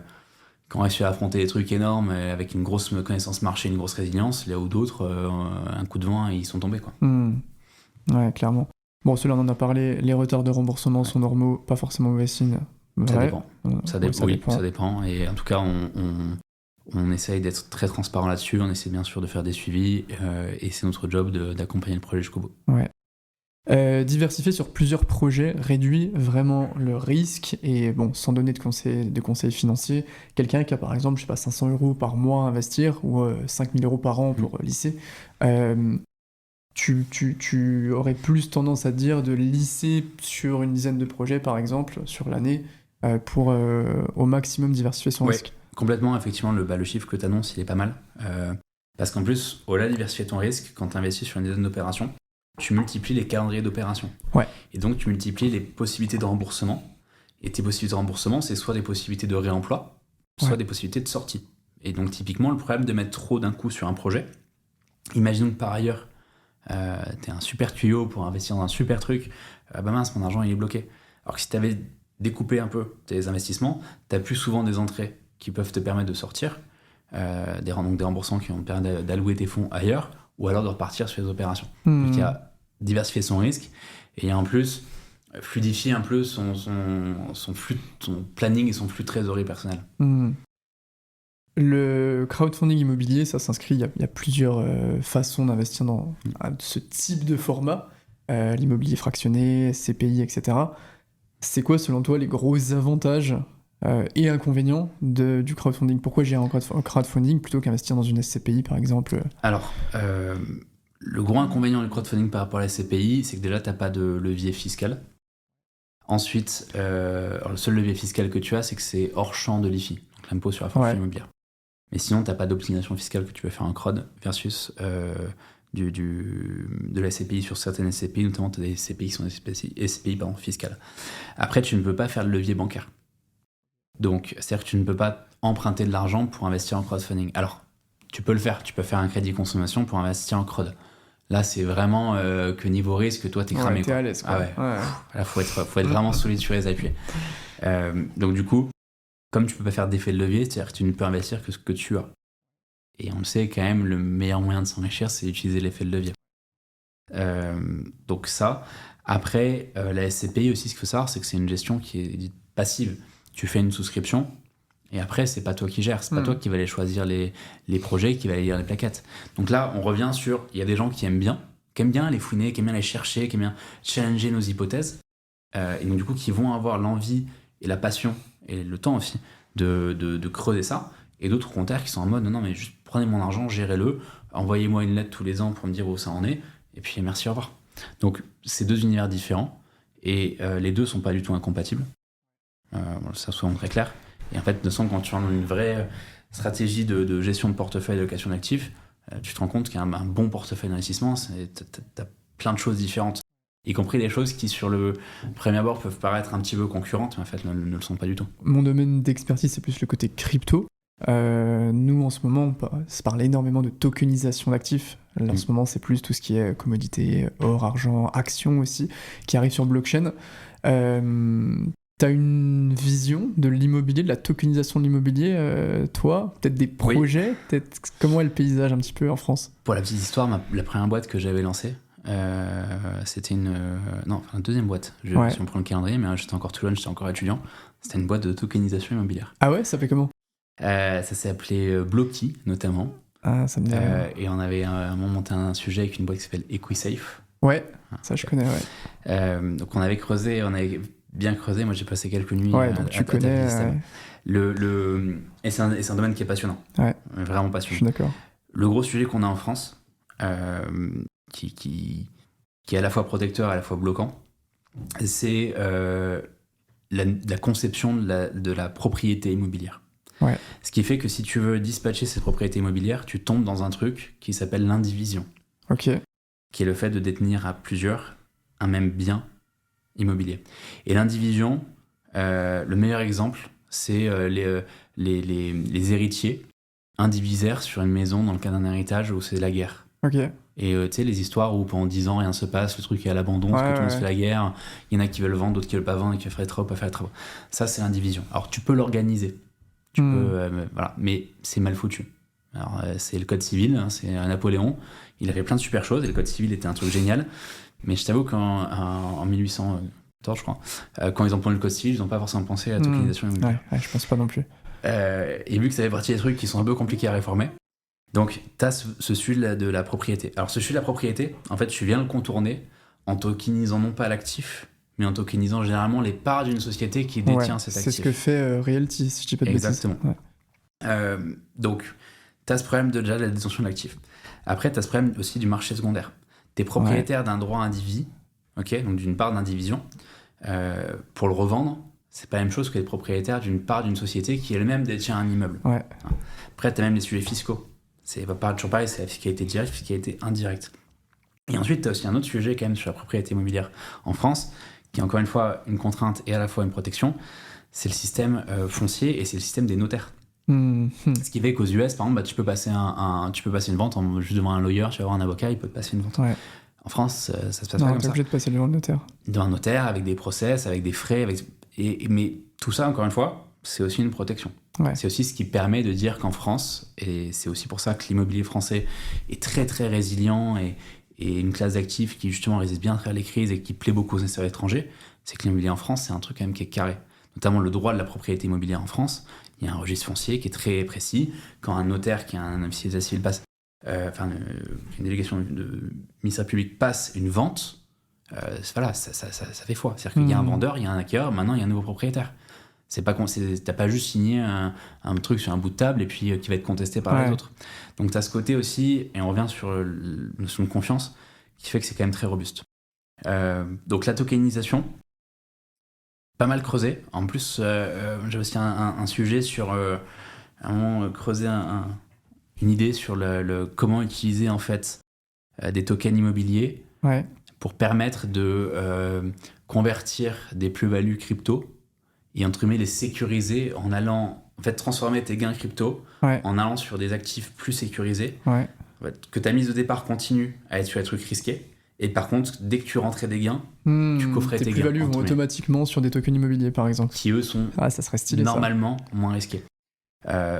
Quand on réussit à affronter des trucs énormes avec une grosse connaissance marché, une grosse résilience, là où d'autres, un coup de vent, ils sont tombés. Ouais, clairement. Bon, ceux-là, on en a parlé. Les retards de remboursement sont normaux, pas forcément mauvais signe. Ça dépend. Et en tout cas, on essaye d'être très transparent là-dessus. On essaie bien sûr de faire des suivis. Et c'est notre job d'accompagner le projet jusqu'au bout. Ouais. Diversifier sur plusieurs projets réduit vraiment le risque et bon, sans donner de conseils financiers, quelqu'un qui a par exemple, je sais pas, 500 euros par mois à investir ou 5000 euros par an pour lycée, tu aurais plus tendance à dire de lisser sur une dizaine de projets par exemple sur l'année pour au maximum diversifier son risque. Complètement, effectivement, le chiffre que tu annonces, il est pas mal. Parce qu'en plus, au-delà de diversifier ton risque, quand tu investis sur une dizaine d'opérations, tu multiplies les calendriers d'opération. Et donc, tu multiplies les possibilités de remboursement. Et tes possibilités de remboursement, c'est soit des possibilités de réemploi, soit des possibilités de sortie. Et donc, typiquement, le problème de mettre trop d'un coup sur un projet, imaginons que par ailleurs, t'es un super tuyau pour investir dans un super truc, mince, mon argent il est bloqué. Alors que si t'avais découpé un peu tes investissements, t'as plus souvent des entrées qui peuvent te permettre de sortir, des remboursements qui vont te permettre d'allouer tes fonds ailleurs, ou alors de repartir sur les opérations. Donc il y a diversifier son risque, et en plus, fluidifier un peu son planning et son flux de trésorerie personnel. Le crowdfunding immobilier, ça s'inscrit, il y a plusieurs façons d'investir dans ce type de format, l'immobilier fractionné, SCPI, etc. C'est quoi, selon toi, les gros avantages et inconvénients du crowdfunding? Pourquoi gérer un crowdfunding plutôt qu'investir dans une SCPI, par exemple? Alors, le gros inconvénient du crowdfunding par rapport à la SCPI, c'est que déjà, tu n'as pas de levier fiscal. Ensuite, le seul levier fiscal que tu as, c'est que c'est hors champ de l'IFI, donc l'impôt sur la fortune immobilière. Mais sinon, tu n'as pas d'obligation fiscale que tu peux faire en crowd versus de la SCPI sur certaines SCPI, notamment tu as des SCPI qui sont des SCPI fiscales. Après, tu ne peux pas faire de levier bancaire. Donc, c'est-à-dire que tu ne peux pas emprunter de l'argent pour investir en crowdfunding. Alors, tu peux le faire. Tu peux faire un crédit consommation pour investir en crowd. Là, c'est vraiment que niveau risque, toi, t'es cramé. Ouais, t'es à l'aise, quoi. Ah ouais. Là, faut être vraiment solide sur les appuis. Donc, du coup, comme tu peux pas faire d'effet de levier, c'est-à-dire que tu ne peux investir que ce que tu as. Et on le sait quand même, le meilleur moyen de s'enrichir, c'est d'utiliser l'effet de levier. Donc ça. Après, la SCPI aussi, ce qu'il faut savoir, c'est que c'est une gestion qui est dite passive. Tu fais une souscription, et après, c'est pas toi qui gères, c'est pas toi qui va aller choisir les projets, qui va aller lire les plaquettes. Donc là, on revient sur, il y a des gens qui aiment bien les fouiner, qui aiment bien les chercher, qui aiment bien challenger nos hypothèses, et donc du coup, qui vont avoir l'envie et la passion, et le temps aussi, de creuser ça, et d'autres au contraire qui sont en mode, non, mais juste prenez mon argent, gérez-le, envoyez-moi une lettre tous les ans pour me dire où ça en est, et puis merci, au revoir. Donc, c'est deux univers différents, et les deux sont pas du tout incompatibles. Ça, soyons très clair. Et en fait, de toute façon, quand tu rentres dans une vraie stratégie de gestion de portefeuille, de location d'actifs, tu te rends compte qu'un bon portefeuille d'investissement, t'as plein de choses différentes. Y compris des choses qui, sur le premier abord, peuvent paraître un petit peu concurrentes, mais en fait, ne le sont pas du tout. Mon domaine d'expertise, c'est plus le côté crypto. Nous, en ce moment, on se parle énormément de tokenisation d'actifs. Là, en ce moment, c'est plus tout ce qui est commodité, or, argent, actions aussi, qui arrive sur blockchain. T'as une vision de l'immobilier, de la tokenisation de l'immobilier, toi? Peut-être des projets? Peut-être comment est le paysage un petit peu en France? Pour la petite histoire, la première boîte que j'avais lancée, c'était la deuxième boîte. Si on prend le calendrier, mais j'étais encore tout jeune, j'étais encore étudiant. C'était une boîte de tokenisation immobilière. Ah ouais, ça s'appelait comment? Ça s'appelait Blocky, notamment. Ah, ça me dit rien. Et on avait monté un sujet avec une boîte qui s'appelle EquiSafe. Ouais, ça je connais, ouais. Donc on avait bien creusé. Moi j'ai passé quelques nuits donc tu connais. Et c'est un domaine qui est passionnant. Ouais. Vraiment passionnant. Je suis d'accord. Le gros sujet qu'on a en France, qui est à la fois protecteur et à la fois bloquant, c'est la conception de la propriété immobilière. Ouais. Ce qui fait que si tu veux dispatcher cette propriété immobilière, tu tombes dans un truc qui s'appelle l'indivision. Ok. Qui est le fait de détenir à plusieurs un même bien immobilier. Et l'indivision, le meilleur exemple, c'est les héritiers indivisèrent sur une maison dans le cas d'un héritage où c'est la guerre. Ok. Et tu sais, les histoires où pendant 10 ans rien se passe, le truc est à l'abandon, parce que tout le monde se fait la guerre, il y en a qui veulent vendre, d'autres qui veulent pas vendre, et qui veulent faire les travaux, pas faire les travaux. Ça, c'est l'indivision. Alors tu peux l'organiser, voilà, mais c'est mal foutu. Alors c'est le code civil, c'est Napoléon, il avait plein de super choses, et le code civil était un truc génial, mais je t'avoue qu'en 1814, je crois, quand ils ont pondu le code civil, ils n'ont pas forcément pensé à la tokenisation immobilière. Ouais, je pense pas non plus. Et vu que ça fait partie des trucs qui sont un peu compliqués à réformer, donc tu as ce sujet de la propriété. Alors ce sujet de la propriété, en fait, tu viens le contourner en tokenisant non pas l'actif, mais en tokenisant généralement les parts d'une société qui détient cet actif. C'est ce que fait Realty, si je dis pas de bêtises. Exactement. Ouais. Donc, tu as ce problème déjà de la détention de l'actif. Après, tu as ce problème aussi du marché secondaire. Tu es propriétaire d'un droit indivis, donc d'une part d'indivision. Pour le revendre, c'est pas la même chose que d'être propriétaire d'une part d'une société qui elle-même détient un immeuble. Ouais. Après, tu as même les sujets fiscaux. C'est pas toujours pareil, c'est la fiscalité directe, la fiscalité indirecte. Et ensuite, tu as aussi un autre sujet quand même sur la propriété immobilière en France, qui est encore une fois une contrainte et à la fois une protection. C'est le système foncier et c'est le système des notaires. Ce qui fait qu'aux US, par exemple, tu peux passer une vente juste devant un lawyer, tu vas avoir un avocat, il peut te passer une vente. Ouais. En France, ça se passe pas comme ça. T'es obligé de passer devant le notaire. Devant un notaire, avec des process, avec des frais, mais tout ça, encore une fois, c'est aussi une protection. Ouais. C'est aussi ce qui permet de dire qu'en France, et c'est aussi pour ça que l'immobilier français est très très résilient et une classe d'actifs qui justement résiste bien à travers les crises et qui plaît beaucoup aux investisseurs étrangers, c'est que l'immobilier en France, c'est un truc quand même qui est carré. Notamment le droit de la propriété immobilière en France, il y a un registre foncier qui est très précis. Quand un notaire qui a un officier d'état civil passe, une délégation de ministère public passe une vente, voilà, ça fait foi. C'est-à-dire qu'il y a un vendeur, il y a un acquéreur, maintenant il y a un nouveau propriétaire. T'as pas juste signé un truc sur un bout de table et puis qui va être contesté par les autres. Donc t'as ce côté aussi, et on revient sur la notion de confiance, qui fait que c'est quand même très robuste. Donc la tokenisation, pas mal creusé. En plus, j'ai aussi un sujet sur creuser une idée sur comment utiliser en fait des tokens immobiliers pour permettre de convertir des plus-values crypto et entre guillemets les sécuriser en allant en fait transformer tes gains crypto en allant sur des actifs plus sécurisés, en fait, que ta mise au départ continue à être sur les trucs risqués. Et par contre, dès que tu rentrais des gains, tu coffrais tes gains. Tes plus-values vont automatiquement sur des tokens immobiliers, par exemple. Qui, eux, sont ça serait stylé, normalement moins risqués.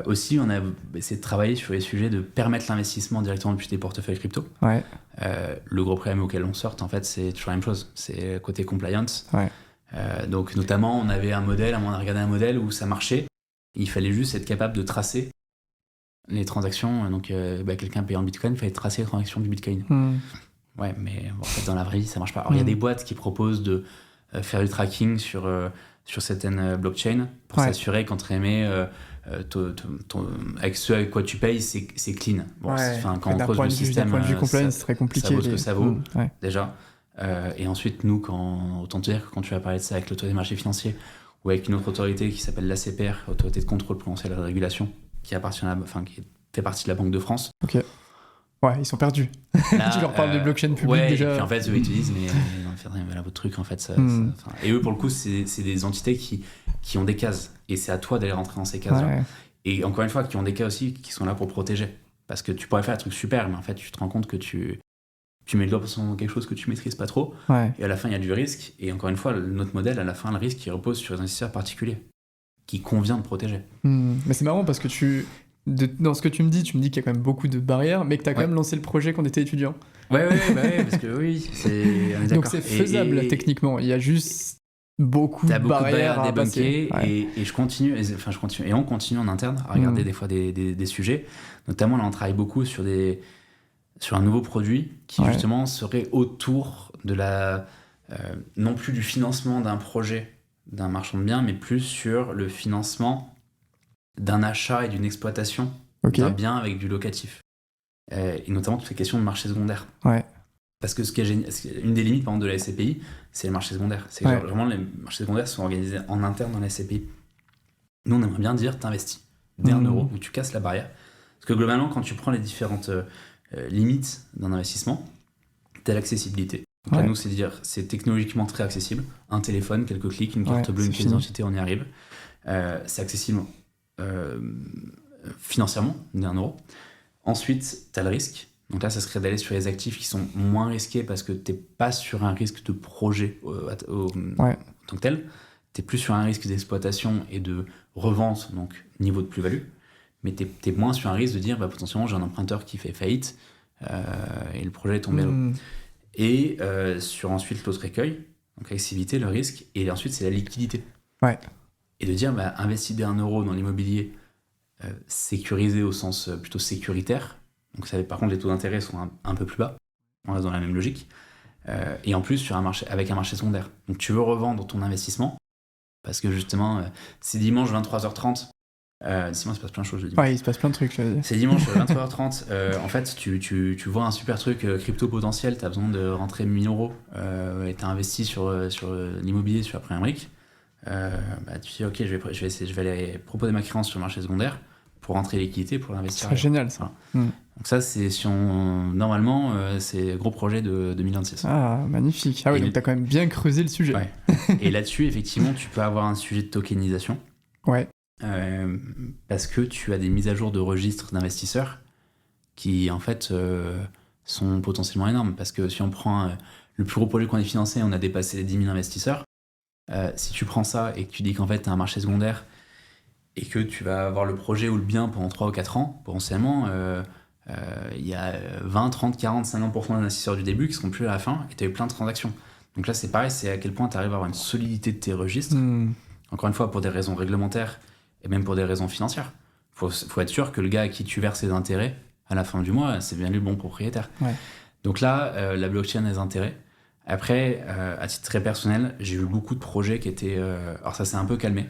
Aussi, on a essayé de travailler sur les sujets de permettre l'investissement directement depuis tes portefeuilles crypto. Le gros problème auquel on sort, en fait, c'est toujours la même chose. C'est côté compliance. Donc, notamment, on a regardé un modèle où ça marchait. Il fallait juste être capable de tracer les transactions. Donc, quelqu'un payant en Bitcoin, il fallait tracer les transactions du Bitcoin. Ouais, mais en fait, dans la vraie vie, ça marche pas. Alors, il y a des boîtes qui proposent de faire du tracking sur certaines blockchains pour s'assurer qu'entre guillemets, avec ce avec quoi tu payes, c'est clean. Bon, quand on creuse le système, d'un point de vue compliance, c'est très compliqué. Ça vaut ce que ça vaut, déjà. Et ensuite, nous, autant te dire que quand tu vas parler de ça avec l'autorité des marchés financiers ou avec une autre autorité qui s'appelle l'ACPR, Autorité de contrôle prudentiel et de régulation, qui fait partie de la Banque de France. Ok. Ouais, ils sont perdus. Là, tu leur parles de blockchain publique déjà. Et puis en fait, eux, ils te disent, mais là, votre truc, en fait, et eux, pour le coup, c'est des entités qui ont des cases. Et c'est à toi d'aller rentrer dans ces cases-là. Et encore une fois, qui ont des cas aussi qui sont là pour protéger. Parce que tu pourrais faire un truc super, mais en fait, tu te rends compte que tu mets le doigt dans quelque chose que tu maîtrises pas trop. Et à la fin, il y a du risque. Et encore une fois, notre modèle, à la fin, le risque, il repose sur les investisseurs particuliers qui convient de protéger. Mais c'est marrant parce que dans ce que tu me dis qu'il y a quand même beaucoup de barrières, mais que tu as quand même lancé le projet quand tu étais étudiant. Ouais, parce que oui, donc c'est faisable techniquement. Il y a juste beaucoup de barrières à débunker. Et je continue, et on continue en interne à regarder des fois des sujets. Notamment, là, on travaille beaucoup sur un nouveau produit qui justement serait autour de non plus du financement d'un projet d'un marchand de biens, mais plus sur le financement d'un achat et d'une exploitation d'un bien avec du locatif. Et notamment toutes les questions de marché secondaire. Parce que une des limites, par exemple, de la SCPI, c'est les marchés secondaires. C'est vraiment les marchés secondaires sont organisés en interne dans la SCPI. Nous, on aimerait bien dire, t'investis dès 1 euro, où tu casses la barrière. Parce que globalement, quand tu prends les différentes limites d'un investissement, t'as l'accessibilité. Donc là, nous, c'est dire, c'est technologiquement très accessible. Un téléphone, quelques clics, une carte bleue, une pièce d'identité, on y arrive. C'est accessible financièrement, dès 1 euro. Ensuite, tu as le risque. Donc là, ça serait d'aller sur les actifs qui sont moins risqués parce que tu n'es pas sur un risque de projet en tant que tel. Tu es plus sur un risque d'exploitation et de revente, donc niveau de plus-value. Mais tu es moins sur un risque de dire potentiellement j'ai un emprunteur qui fait faillite et le projet est tombé à l'eau. Et sur ensuite l'autre écueil, donc l'accessibilité, le risque, et ensuite c'est la liquidité. Et de dire, investir dès 1 euro dans l'immobilier sécurisé au sens plutôt sécuritaire. Donc, par contre, les taux d'intérêt sont un peu plus bas. On reste dans la même logique. Et en plus, avec un marché secondaire. Donc, tu veux revendre ton investissement parce que justement, c'est dimanche 23h30. Sinon, il se passe plein de choses le dimanche. Il se passe plein de trucs. C'est dimanche 23h30. En fait, tu vois un super truc crypto potentiel. Tu as besoin de rentrer 1 000 euros et tu as investi sur l'immobilier, sur la première brique. Tu dis ok, je vais aller proposer ma créance sur le marché secondaire pour rentrer liquidité pour l'investir. C'est génial ça. Voilà. Donc ça c'est normalement c'est gros projet de 2026. Magnifique. Donc t'as quand même bien creusé le sujet. Et là-dessus effectivement tu peux avoir un sujet de tokenisation. Parce que tu as des mises à jour de registres d'investisseurs qui en fait sont potentiellement énormes, parce que si on prend le plus gros projet qu'on ait financé, on a dépassé les 10 000 investisseurs. Si tu prends ça et que tu dis qu'en fait tu as un marché secondaire et que tu vas avoir le projet ou le bien pendant 3 ou 4 ans, potentiellement il y a 20, 30, 40, 50% des investisseurs du début qui seront plus à la fin et tu as eu plein de transactions. Donc là c'est pareil, c'est à quel point tu arrives à avoir une solidité de tes registres. Encore une fois, pour des raisons réglementaires et même pour des raisons financières. Faut être sûr que le gars à qui tu verses les intérêts à la fin du mois, c'est bien lui le bon propriétaire. Donc là, la blockchain a des intérêts. Après, à titre très personnel, j'ai eu beaucoup de projets qui étaient... alors ça s'est un peu calmé,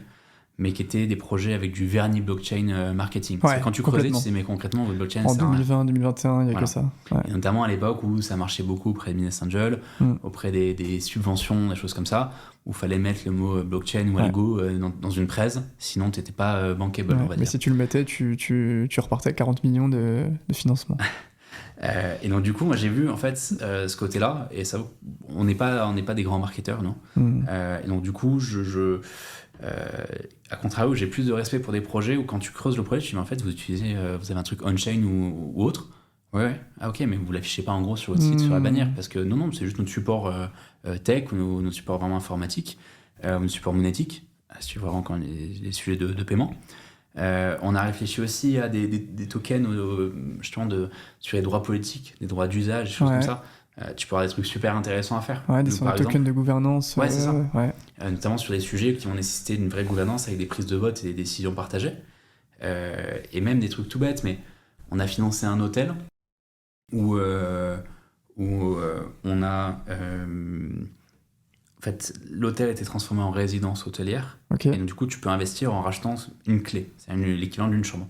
mais qui étaient des projets avec du vernis blockchain marketing. Quand tu creusais, tu sais, mais concrètement, votre blockchain... En 2020, 2021, il n'y a que ça. Et notamment à l'époque où ça marchait beaucoup auprès de Business Angel, auprès des subventions, des choses comme ça, où il fallait mettre le mot blockchain ou algo dans une presse, sinon tu n'étais pas bankable, on va dire. Mais si tu le mettais, tu repartais à 40 millions de financement. Et donc, du coup, moi, j'ai vu, en fait, ce côté-là, et ça, on n'est pas des grands marketeurs, non. Et donc, du coup, à contrario, j'ai plus de respect pour des projets où quand tu creuses le projet, tu dis, mais en fait, vous avez un truc on-chain ou autre. Ouais, ah ok, mais vous l'affichez pas en gros sur votre site, sur la bannière, parce que non, c'est juste notre support tech ou notre support vraiment informatique, notre support monétique, si tu vois vraiment quand les sujets de paiement. On a réfléchi aussi à des tokens justement sur les droits politiques, des droits d'usage, des choses comme ça. Tu peux avoir des trucs super intéressants à faire. Ouais, des tokens de gouvernance. Ouais, c'est ça. Notamment sur des sujets qui vont nécessiter une vraie gouvernance avec des prises de vote et des décisions partagées. Et même des trucs tout bêtes, mais on a financé un hôtel où on a... en fait, l'hôtel a été transformé en résidence hôtelière. Okay. Et donc, du coup, tu peux investir en rachetant une clé. C'est l'équivalent d'une chambre.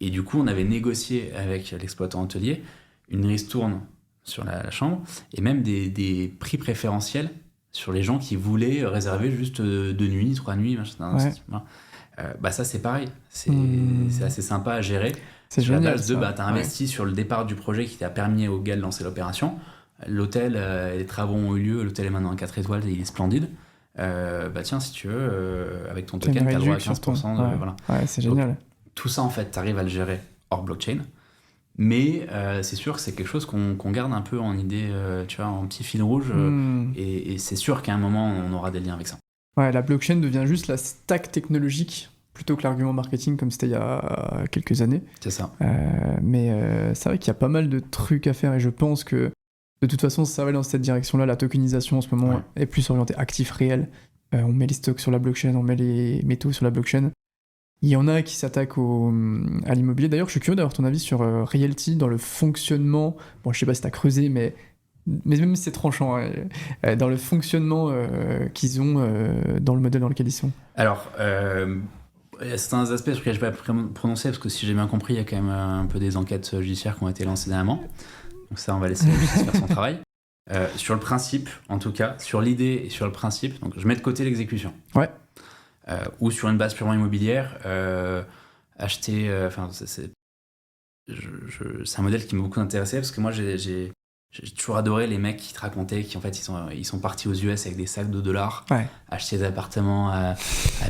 Et du coup, on avait négocié avec l'exploitant hôtelier une ristourne sur la chambre et même des prix préférentiels sur les gens qui voulaient réserver juste 2 nuits, 3 nuits. Ça, c'est pareil. C'est assez sympa à gérer. C'est sur génial, la base de t'as investi sur le départ du projet qui t'a permis au gars de lancer l'opération. L'hôtel, les travaux ont eu lieu, l'hôtel est maintenant à 4 étoiles et il est splendide. Tiens, si tu veux, avec ton token, t'as le droit à 15%. Voilà. Ouais, c'est génial. Donc, tout ça, en fait, t'arrives à le gérer hors blockchain. Mais c'est sûr que c'est quelque chose qu'on garde un peu en idée, tu vois, en petit fil rouge. Et c'est sûr qu'à un moment, on aura des liens avec ça. Ouais, la blockchain devient juste la stack technologique plutôt que l'argument marketing comme c'était il y a quelques années. C'est ça. Mais c'est vrai qu'il y a pas mal de trucs à faire et je pense que de toute façon, ça va dans cette direction-là. La tokenisation en ce moment est plus orientée actif réel. On met les stocks sur la blockchain, on met les métaux sur la blockchain. Il y en a qui s'attaquent à l'immobilier. D'ailleurs, je suis curieux d'avoir ton avis sur Realty dans le fonctionnement. Bon, je sais pas si t'as creusé, mais même si c'est tranchant, dans le fonctionnement qu'ils ont dans le modèle dans lequel ils sont. Alors, il y a certains aspects sur lesquels je ne vais pas prononcer, parce que si j'ai bien compris, il y a quand même un peu des enquêtes judiciaires qui ont été lancées dernièrement. Donc ça, on va laisser la justice faire son travail. Sur le principe, en tout cas, sur l'idée et sur le principe, donc je mets de côté l'exécution. Ouais. Ou sur une base purement immobilière, acheter... c'est un modèle qui m'a beaucoup intéressé, parce que moi, j'ai toujours adoré les mecs qui te racontaient qu'en fait, ils sont partis aux US avec des sacs de dollars, acheter des appartements à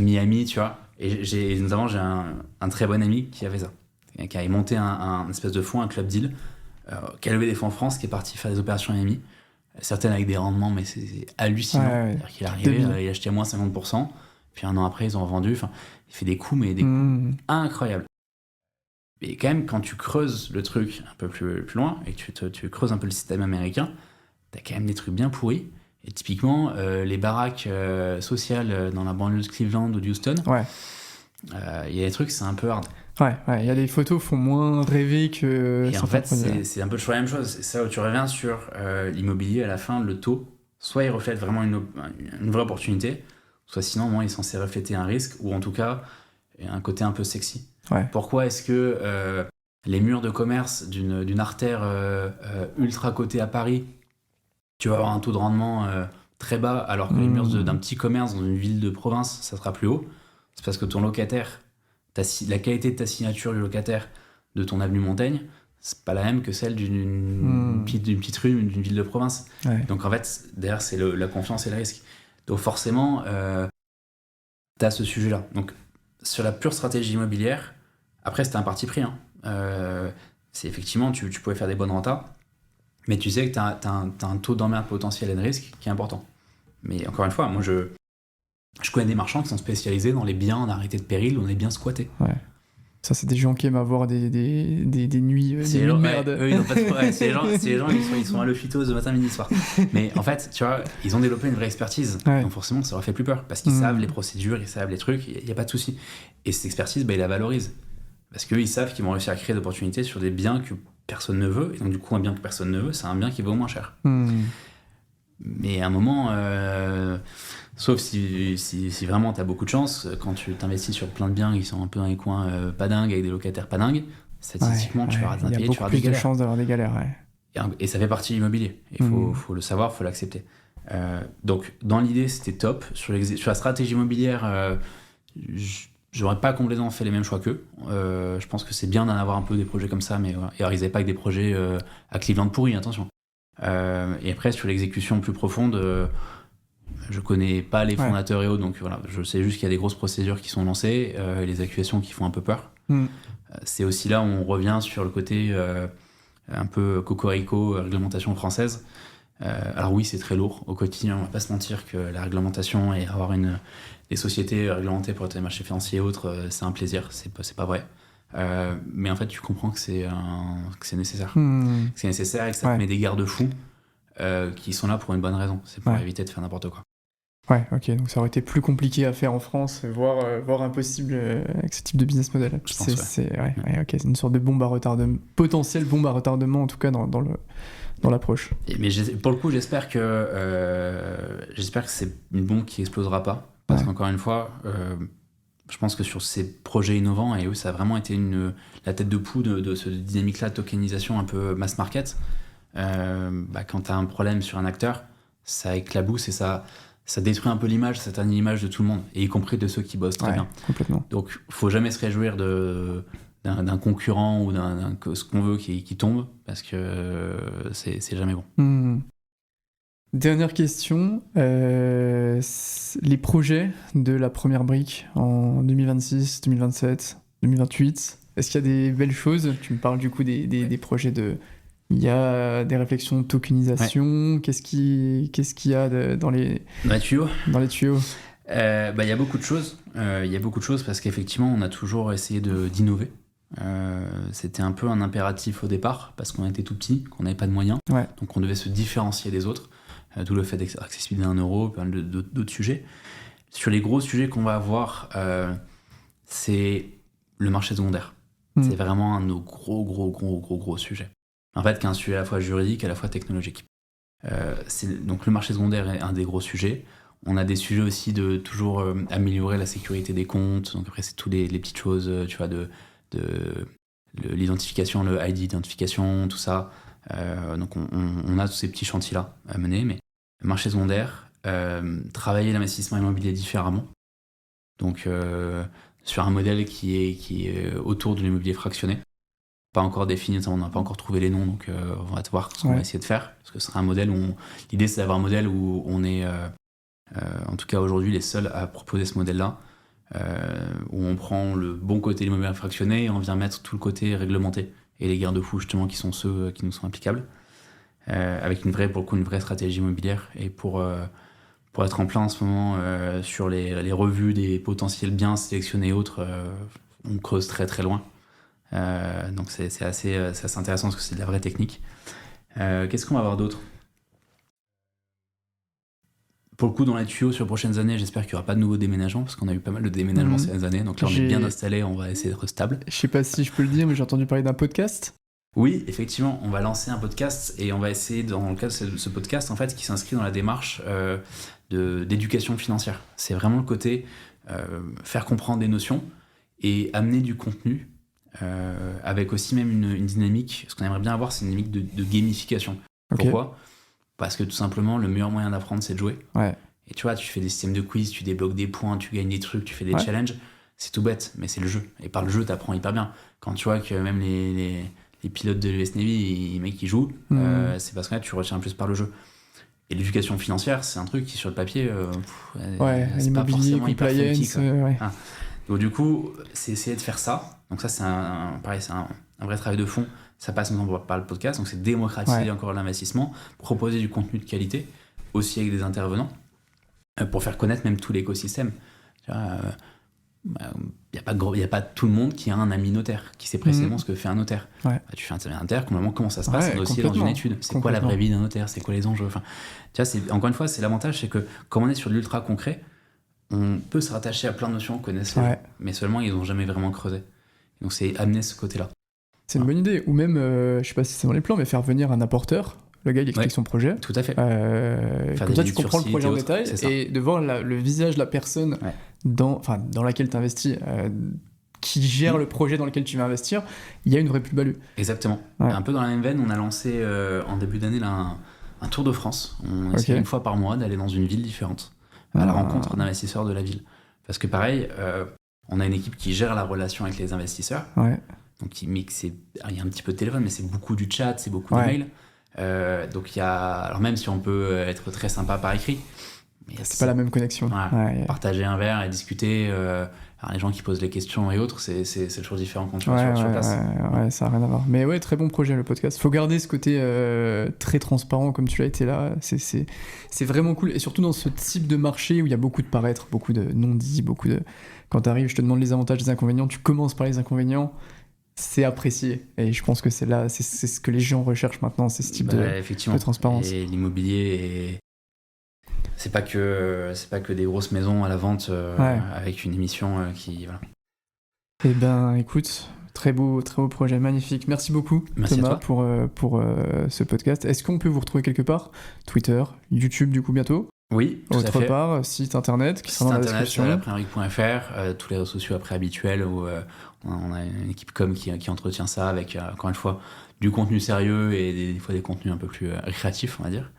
Miami, tu vois. Et notamment, j'ai un très bon ami qui avait ça, qui avait monté un espèce de fonds, un club deal, qui a levé des fonds en France, qui est parti faire des opérations à Miami, certaines avec des rendements, mais c'est hallucinant. C'est-à-dire qu'il est arrivé, il achetait à moins 50%, puis un an après, ils ont revendu. Enfin, il fait des coups, mais des coups incroyables. Et quand même, quand tu creuses le truc un peu plus loin, et que tu creuses un peu le système américain, t'as quand même des trucs bien pourris. Et typiquement, les baraques sociales dans la banlieue de Cleveland ou de Houston, il y a des trucs, c'est un peu hard. Il y a des photos qui font moins rêver que... Et en fait, c'est un peu toujours la même chose. C'est ça où tu reviens sur l'immobilier, à la fin, le taux, soit il reflète vraiment une vraie opportunité, soit sinon, il est censé refléter un risque, ou en tout cas, un côté un peu sexy. Pourquoi est-ce que les murs de commerce d'une artère ultra cotée à Paris, tu vas avoir un taux de rendement très bas, alors que les murs d'un petit commerce dans une ville de province, ça sera plus haut? C'est parce que ton locataire, la qualité de ta signature du locataire de ton avenue Montaigne, c'est pas la même que celle d'une petite rue, d'une ville de province. Donc en fait, derrière, c'est la confiance et le risque. Donc forcément, t'as ce sujet-là. Donc sur la pure stratégie immobilière, après c'était un parti pris. C'est effectivement, tu pouvais faire des bonnes rentas, mais tu sais que t'as un taux d'emmerde potentiel et de risque qui est important. Mais encore une fois, moi je connais des marchands qui sont spécialisés dans les biens en arrêté de péril ou dans les biens squattés. Ça, c'est des gens qui aiment avoir des nuits de merde. Eux, ils ont pas de c'est les gens ils sont à l'ophytose de matin, midi, soir. Mais en fait, tu vois, ils ont développé une vraie expertise. Donc forcément, ça leur fait plus peur. Parce qu'ils savent les procédures, ils savent les trucs, il n'y a pas de souci. Et cette expertise, ils la valorisent. Parce qu'eux, ils savent qu'ils vont réussir à créer des opportunités sur des biens que personne ne veut. Et donc, du coup, un bien que personne ne veut, c'est un bien qui vaut moins cher. Mais à un moment... sauf si vraiment t'as beaucoup de chance, quand tu t'investis sur plein de biens qui sont un peu dans les coins pas dingues, avec des locataires pas dingues, statistiquement tu vas rater un pays, tu vas avoir des galères. Il y a beaucoup plus de chances d'avoir des galères, Et ça fait partie de l'immobilier. Il faut le savoir, il faut l'accepter. Donc dans l'idée, c'était top. Sur la stratégie immobilière, J'aurais pas complètement fait les mêmes choix qu'eux. Je pense que c'est bien d'en avoir un peu des projets comme ça, mais voilà. Et alors, ils n'avaient pas que des projets à Cleveland pourris, attention. Et après, sur l'exécution plus profonde, je connais pas les fondateurs et autres, donc voilà, je sais juste qu'il y a des grosses procédures qui sont lancées, et les accusations qui font un peu peur. C'est aussi là où on revient sur le côté un peu cocorico, réglementation française. Alors oui, c'est très lourd au quotidien, on va pas se mentir que la réglementation et avoir des sociétés réglementées pour être des marchés financiers et autres, c'est un plaisir, c'est pas vrai. Mais en fait, tu comprends que c'est nécessaire. Que c'est nécessaire et que ça te met des garde-fous qui sont là pour une bonne raison. C'est pour éviter de faire n'importe quoi. Ouais, ok, donc ça aurait été plus compliqué à faire en France, voire impossible avec ce type de business model. Ok, c'est une sorte de bombe à retardement, potentielle bombe à retardement en tout cas dans l'approche. Mais pour le coup, j'espère que c'est une bombe qui explosera pas, parce qu'encore une fois, je pense que sur ces projets innovants, et eux, ça a vraiment été la tête de poule de cette dynamique-là de tokenisation un peu mass market. Quand tu as un problème sur un acteur, ça éclabousse et ça détruit un peu l'image, ça ternit l'image de tout le monde, et y compris de ceux qui bossent très bien. Complètement. Donc, faut jamais se réjouir d'un concurrent ou ce qu'on veut qui tombe, parce que c'est jamais bon. Dernière question, les projets de la première brique en 2026, 2027, 2028, est-est-ce qu'il y a des belles choses? Tu me parles du coup des projets il y a des réflexions de tokenisation. Qu'est-ce qu'il y a dans les tuyaux? Il y a beaucoup de choses. Il y a beaucoup de choses parce qu'effectivement, on a toujours essayé d'innover. C'était un peu un impératif au départ parce qu'on était tout petit, qu'on n'avait pas de moyens. Donc on devait se différencier des autres. D'où le fait d'être accessible à 1 euro, plein d'autres sujets. Sur les gros sujets qu'on va avoir, c'est le marché secondaire. C'est vraiment un de nos gros sujets. En fait, qui est un sujet à la fois juridique et à la fois technologique. Donc le marché secondaire est un des gros sujets. On a des sujets aussi de toujours améliorer la sécurité des comptes. Donc après, c'est toutes les petites choses, tu vois, de l'identification, le ID identification, tout ça. Donc on a tous ces petits chantiers-là à mener. Mais le marché secondaire, travailler l'investissement immobilier différemment. Donc sur un modèle qui est autour de l'immobilier fractionné. Pas encore défini, on n'a pas encore trouvé les noms, donc on va voir ce qu'on va essayer de faire. Parce que ce sera un modèle où l'idée, c'est d'avoir un modèle où on est, en tout cas aujourd'hui, les seuls à proposer ce modèle-là, où on prend le bon côté de l'immobilier fractionné et on vient mettre tout le côté réglementé et les garde-fous justement qui sont ceux qui nous sont applicables, avec une vraie stratégie immobilière. Et pour être en plein en ce moment sur les revues des potentiels biens sélectionnés et autres, on creuse très très loin. Donc c'est assez intéressant parce que c'est de la vraie technique. Qu'est-ce qu'on va avoir d'autre? Pour le coup, dans les tuyaux sur les prochaines années, j'espère qu'il n'y aura pas de nouveaux déménagements parce qu'on a eu pas mal de déménagements ces dernières années. Donc là, on est bien installé, on va essayer d'être stable. Je sais pas si je peux le dire, mais j'ai entendu parler d'un podcast. Oui, effectivement, on va lancer un podcast et on va essayer, dans le cadre de ce podcast, en fait, qui s'inscrit dans la démarche d'éducation financière. C'est vraiment le côté faire comprendre des notions et amener du contenu. Avec aussi même une dynamique, ce qu'on aimerait bien avoir, c'est une dynamique de gamification. Pourquoi? Parce que tout simplement, le meilleur moyen d'apprendre, c'est de jouer. Et tu vois, tu fais des systèmes de quiz, tu débloques des points, tu gagnes des trucs, tu fais des challenges. C'est tout bête, mais c'est le jeu. Et par le jeu, t'apprends hyper bien. Quand tu vois que même les pilotes de l'US Navy, les mecs qui jouent, c'est parce que là, tu retiens plus par le jeu. Et l'éducation financière, c'est un truc qui, sur le papier, c'est pas forcément hyper funky. Donc du coup, c'est essayer de faire ça. Donc ça, c'est un vrai travail de fond. Ça passe maintenant par le podcast. Donc c'est démocratiser encore l'investissement, proposer du contenu de qualité, aussi avec des intervenants, pour faire connaître même tout l'écosystème. Il n'y a pas tout le monde qui a un ami notaire, qui sait précisément ce que fait un notaire. Tu fais un notaire, comment ça se passe, un dossier dans une étude. C'est quoi la vraie vie d'un notaire, c'est quoi les enjeux. Tu vois, encore une fois, c'est l'avantage, c'est que comme on est sur de l'ultra concret, on peut se rattacher à plein de notions qu'on connaisse, mais seulement ils n'ont jamais vraiment creusé. Donc c'est amener ce côté-là. C'est une bonne idée. Ou même, je sais pas si c'est dans les plans, mais faire venir un apporteur. Le gars, il explique son projet. Tout à fait. Comme ça, tu comprends le projet en détail et de voir le visage de la personne dans laquelle tu investis, qui gère le projet dans lequel tu vas investir, il y a une vraie plus-value. Exactement. Un peu dans la même veine, on a lancé en début d'année là, un tour de France. On essaie une fois par mois d'aller dans une ville différente à la rencontre d'investisseurs de la ville. Parce que pareil, On a une équipe qui gère la relation avec les investisseurs. Ouais. Donc, il y a un petit peu de téléphone, mais c'est beaucoup du chat, c'est beaucoup Ouais. d'emails. Donc, alors même si on peut être très sympa par écrit, mais C'est pas la même connexion. Ouais. partager un verre et discuter. Alors les gens qui posent les questions et autres, c'est toujours différent quand tu vas sur place. Ouais, ça n'a rien à voir. Mais ouais, très bon projet le podcast. Faut garder ce côté très transparent comme tu l'as été là. C'est vraiment cool. Et surtout dans ce type de marché où il y a beaucoup de paraître, beaucoup de non-dits, Quand t'arrives, je te demande les avantages, les inconvénients, tu commences par les inconvénients. C'est apprécié. Et je pense que c'est ce que les gens recherchent maintenant, c'est ce type de transparence. Et l'immobilier c'est pas que des grosses maisons à la vente avec une émission qui voilà. Eh ben écoute, très beau projet, magnifique. Merci beaucoup Thomas pour ce podcast. Est-ce qu'on peut vous retrouver quelque part? Twitter, YouTube du coup bientôt? Oui, tout Autre à fait. part, site internet qui sera dans la description. Laprèmebrique.fr, tous les réseaux sociaux après habituels où on a une équipe com qui entretient ça avec encore une fois du contenu sérieux et des fois des contenus un peu plus récréatifs on va dire.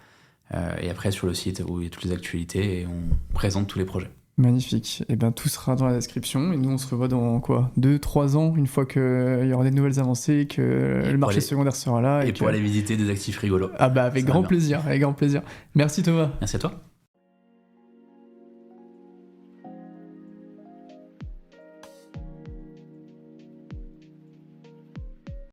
Et après sur le site où il y a toutes les actualités et on présente tous les projets. Magnifique. Et ben tout sera dans la description et nous on se revoit dans 2-3 ans une fois qu'il y aura des nouvelles avancées, que le marché secondaire sera là. Et pour aller visiter des actifs rigolos. Ah bah avec grand plaisir. Merci Thomas. Merci à toi.